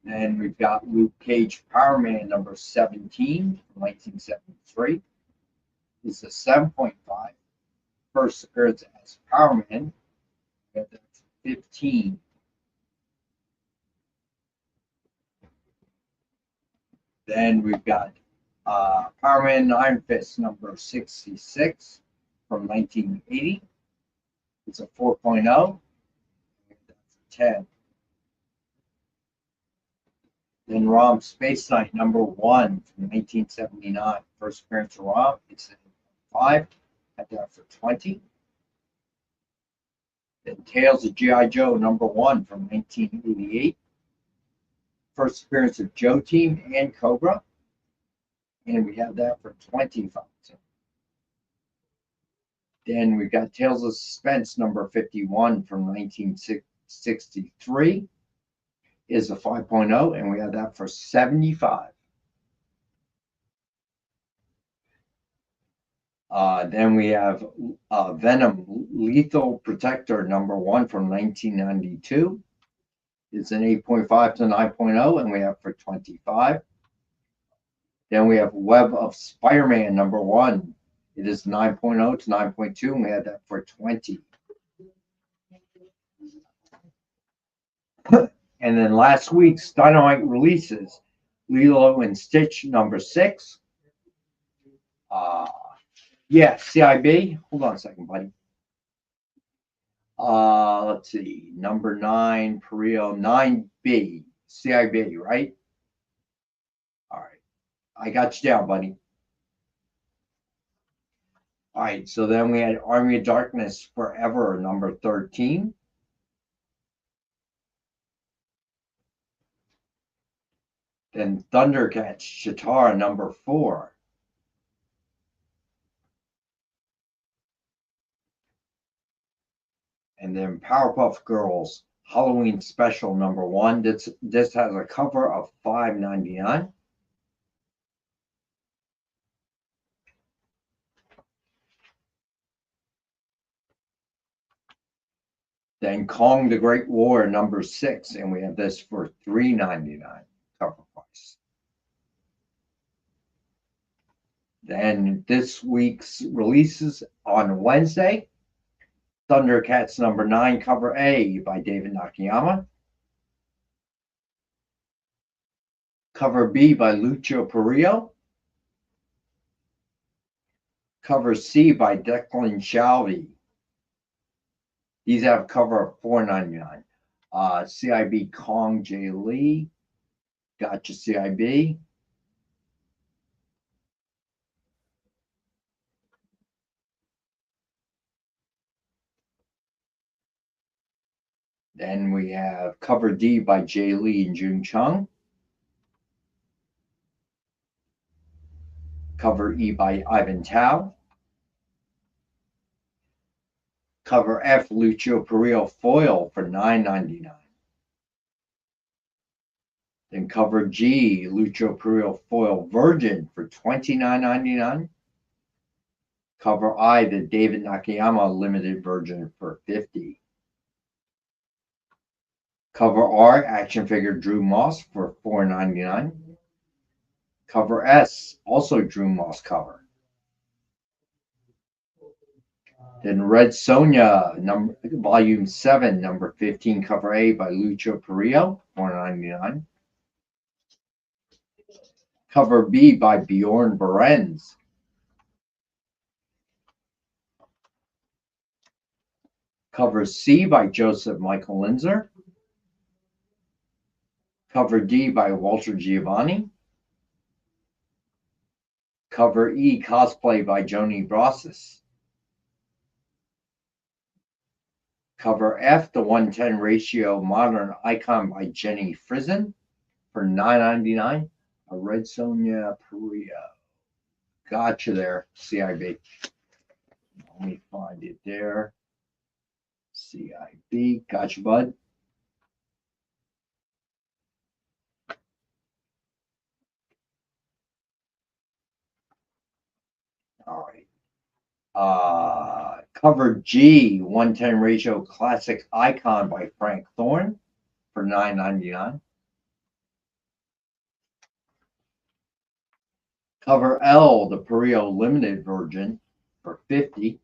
Then we've got Luke Cage Power Man number 17 from 1973. It's a 7.5. First appearance as Power Man. We have that for 15. Then we've got Power Man Iron Fist number 66 from 1980. It's a 4.0. That's a 10. Then ROM Space Knight number 1 from 1979. First appearance of ROM. It's a 5. Had that for 20. Then Tales of G.I. Joe number 1 from 1988. First appearance of Joe Team and Cobra. And we have that for 25. Then we got Tales of Suspense number 51 from 1963. Is a 5.0, and we have that for 75. Then we have Venom Lethal Protector number 1 from 1992. It's an 8.5 to 9.0, and we have for 25. Then we have Web of Spider-Man number 1. It is 9.0 to 9.2, and we have that for 20. And then last week's Dynamite releases, Lilo and Stitch number 6. Yeah, CIB. Hold on a second, buddy. Let's see. Number 9, Perio, 9B, CIB, right? All right. I got you down, buddy. All right. So then we had Army of Darkness Forever, number 13. Then Thundercats Chitara number 4. And then Powerpuff Girls Halloween Special number 1. This has a cover of $5.99. Then Kong the Great War number 6, and we have this for $3.99 cover price. Then this week's releases on Wednesday, Thundercats number 9, cover A by David Nakayama. Cover B by Lucio Perillo. Cover C by Declan Shalvey. These have a cover of $4.99. CIB Kong J. Lee. Gotcha CIB. Then we have cover D by Jay Lee and Jun Chung. Cover E by Ivan Tao. Cover F, Lucio Perillo foil for $9.99. Then cover G, Lucho Perillo Foil Virgin for $29.99. Cover I, the David Nakayama Limited Virgin for $50. Cover R, action figure Drew Moss for $4.99. Cover S, also Drew Moss cover. Then Red Sonja, volume 7, number 15, cover A by Lucho Perillo, $4.99. Cover B by Bjorn Berens. Cover C by Joseph Michael Linzer. Cover D by Walter Giovanni. Cover E, cosplay by Joni Brossis. Cover F, the 110 ratio modern icon by Jenny Frizen for $9.99. A Red Sonja Perillo. Gotcha there, CIB. Let me find it there. CIB. Gotcha, bud. All right. Cover G, 110 ratio classic icon by Frank Thorne for $9.99. Cover L, the Perillo Limited Virgin for $50.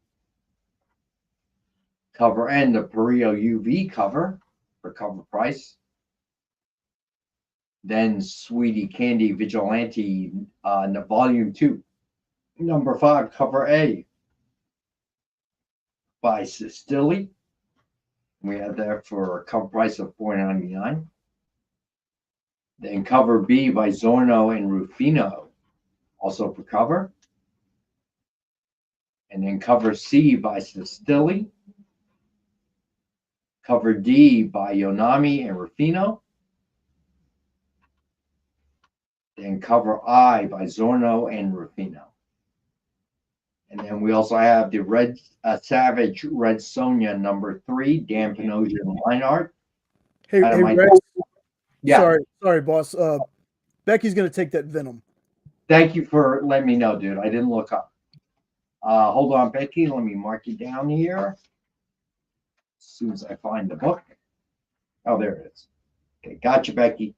Cover N, the Perillo UV cover for cover price. Then Sweetie Candy Vigilante, volume 2, number 5, cover A by Sistili. We have that for a cover price of $4.99. Then cover B by Zorno and Rufino, also for cover. And then cover C by Sistili. Cover D by Yonami and Rufino. Then cover I by Zorno and Rufino. And then we also have the Red Savage Red Sonja number 3, Dan Panosian line art. Hey, Rex. Yeah. Sorry, boss. Becky's gonna take that Venom. Thank you for letting me know, dude. I didn't look up. Hold on, Becky. Let me mark you down here. As soon as I find the book. Oh, there it is. Okay, gotcha, Becky.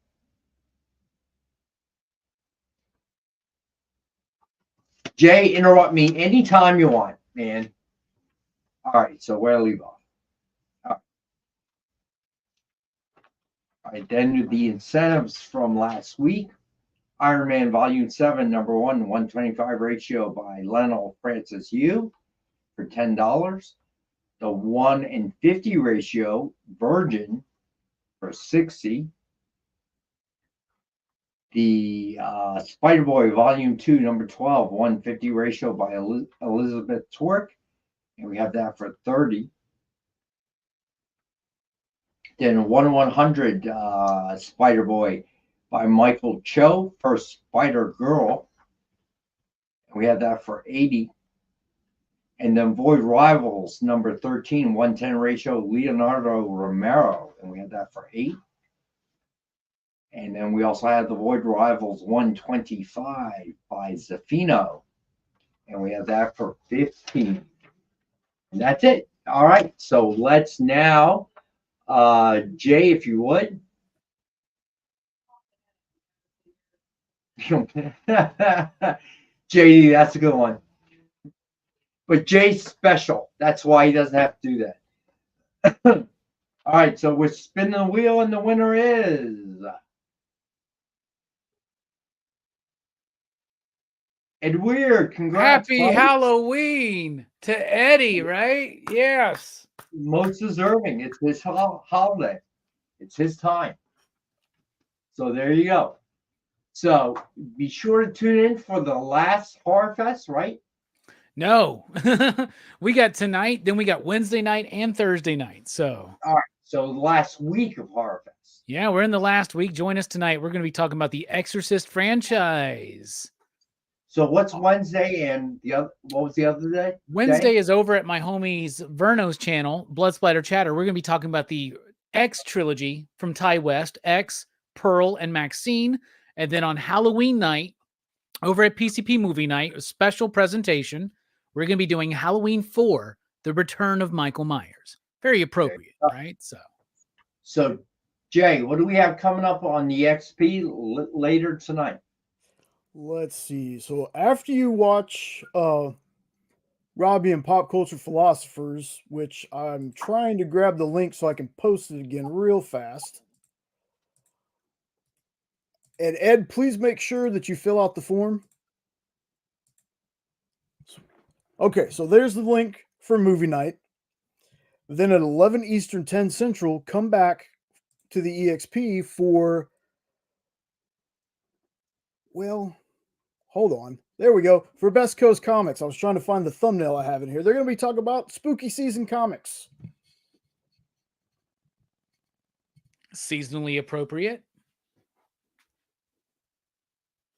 Jay, interrupt me anytime you want, man. All right, so where do I leave off? All right, then the incentives from last week. Iron Man Volume 7, number 1, 125 ratio by Lionel Francis Yu for $10. The 1:50 ratio Virgin for $60. The Spider-Boy Volume 2, number 12, 150 ratio by Elizabeth Twerk, and we have that for $30. Then 1/100 Spider-Boy by Michael Cho, first Spider-Girl, and we have that for $80. And then Void Rivals, number 13, 110 ratio, Leonardo Romero, and we have that for $8. And then we also have the Void Rivals 125 by Zafino, and we have that for $15. And that's it. All right, so let's now, Jay, if you would. JD, that's a good one. But Jay's special. That's why he doesn't have to do that. All right, so we're spinning the wheel, and the winner is Edward. Congrats. Happy buddy. Halloween to Eddie, right? Yes. Most deserving. It's his holiday. It's his time. So there you go. So be sure to tune in for the last Horror Fest, right? No. We got tonight, then we got Wednesday night and Thursday night. So all right. So last week of Horror Fest. Yeah, we're in the last week. Join us tonight. We're going to be talking about the Exorcist franchise. So what's Wednesday and the other? What was the other day? Wednesday is over at my homie's Verno's channel, Blood Splatter Chatter. We're going to be talking about the X trilogy from Ty West, X, Pearl, and Maxine. And then on Halloween night, over at PCP Movie Night, a special presentation, we're going to be doing Halloween 4, The Return of Michael Myers. Very appropriate, right? So, Jay, what do we have coming up on the XP later tonight? Let's see. So after you watch Robbie and Pop Culture Philosophers, which I'm trying to grab the link so I can post it again real fast. And Ed, please make sure that you fill out the form. Okay, so there's the link for movie night. Then at 11 Eastern, 10 Central, come back to the EXP for, well, hold on. There we go. For Best Coast Comics. I was trying to find the thumbnail I have in here. They're going to be talking about spooky season comics. Seasonally appropriate.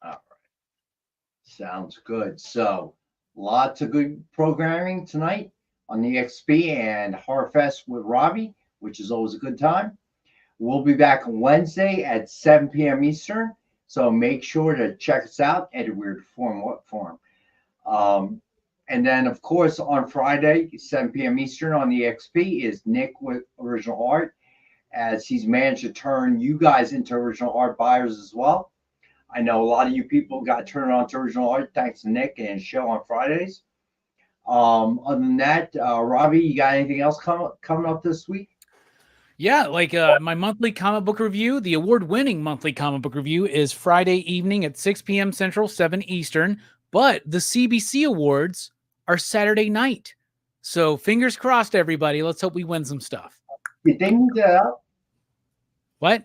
All right. Sounds good. So, lots of good programming tonight on the XP and Horrorfest with Robbie, which is always a good time. We'll be back on Wednesday at 7 p.m. Eastern. So make sure to check us out at a weird form. What form? And then, of course, on Friday, 7 p.m. Eastern on the XP is Nick with Original Art, as he's managed to turn you guys into original art buyers as well. I know a lot of you people got turned on to original art thanks to Nick and his show on Fridays. Other than that, Robbie, you got anything else coming up this week? Yeah, like my monthly comic book review, the award-winning monthly comic book review is Friday evening at 6 p.m. Central, 7 Eastern. But the CBC Awards are Saturday night. So fingers crossed, everybody. Let's hope we win some stuff. Did they move that up? What?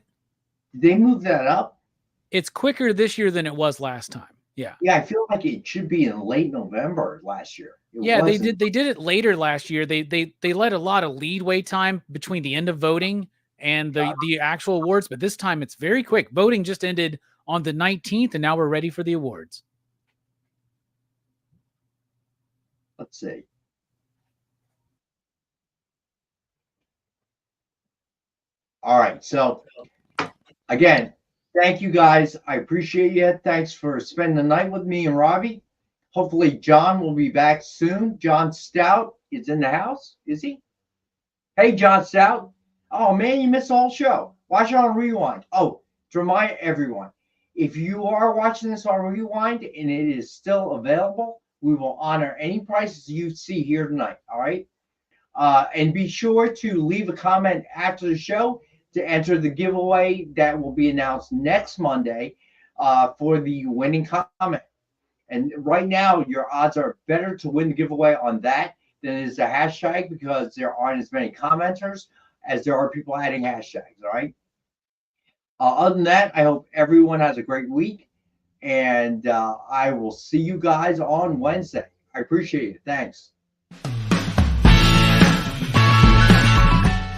Did they move that up? It's quicker this year than it was last time. Yeah. Yeah, I feel like it should be in late November last year. They did it later last year. They let a lot of leadway time between the end of voting and the actual awards, but this time it's very quick. Voting just ended on the 19th, and now we're ready for the awards. Let's see. All right. So again, thank you guys. I appreciate you. Thanks for spending the night with me and Robbie. Hopefully John will be back soon. John Stout is in the house. Is he? Hey, John Stout. Oh, man, you missed the whole show. Watch it on Rewind. Oh, to remind everyone, if you are watching this on Rewind and it is still available, we will honor any prices you see here tonight. All right. And be sure to leave a comment after the show to enter the giveaway that will be announced next Monday for the winning comment. And right now, your odds are better to win the giveaway on that than it is the hashtag, because there aren't as many commenters as there are people adding hashtags. All right. Other than that, I hope everyone has a great week, and I will see you guys on Wednesday. I appreciate it. Thanks.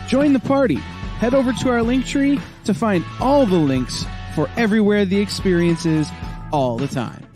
Join the party. Head over to our link tree to find all the links for everywhere the experience is all the time.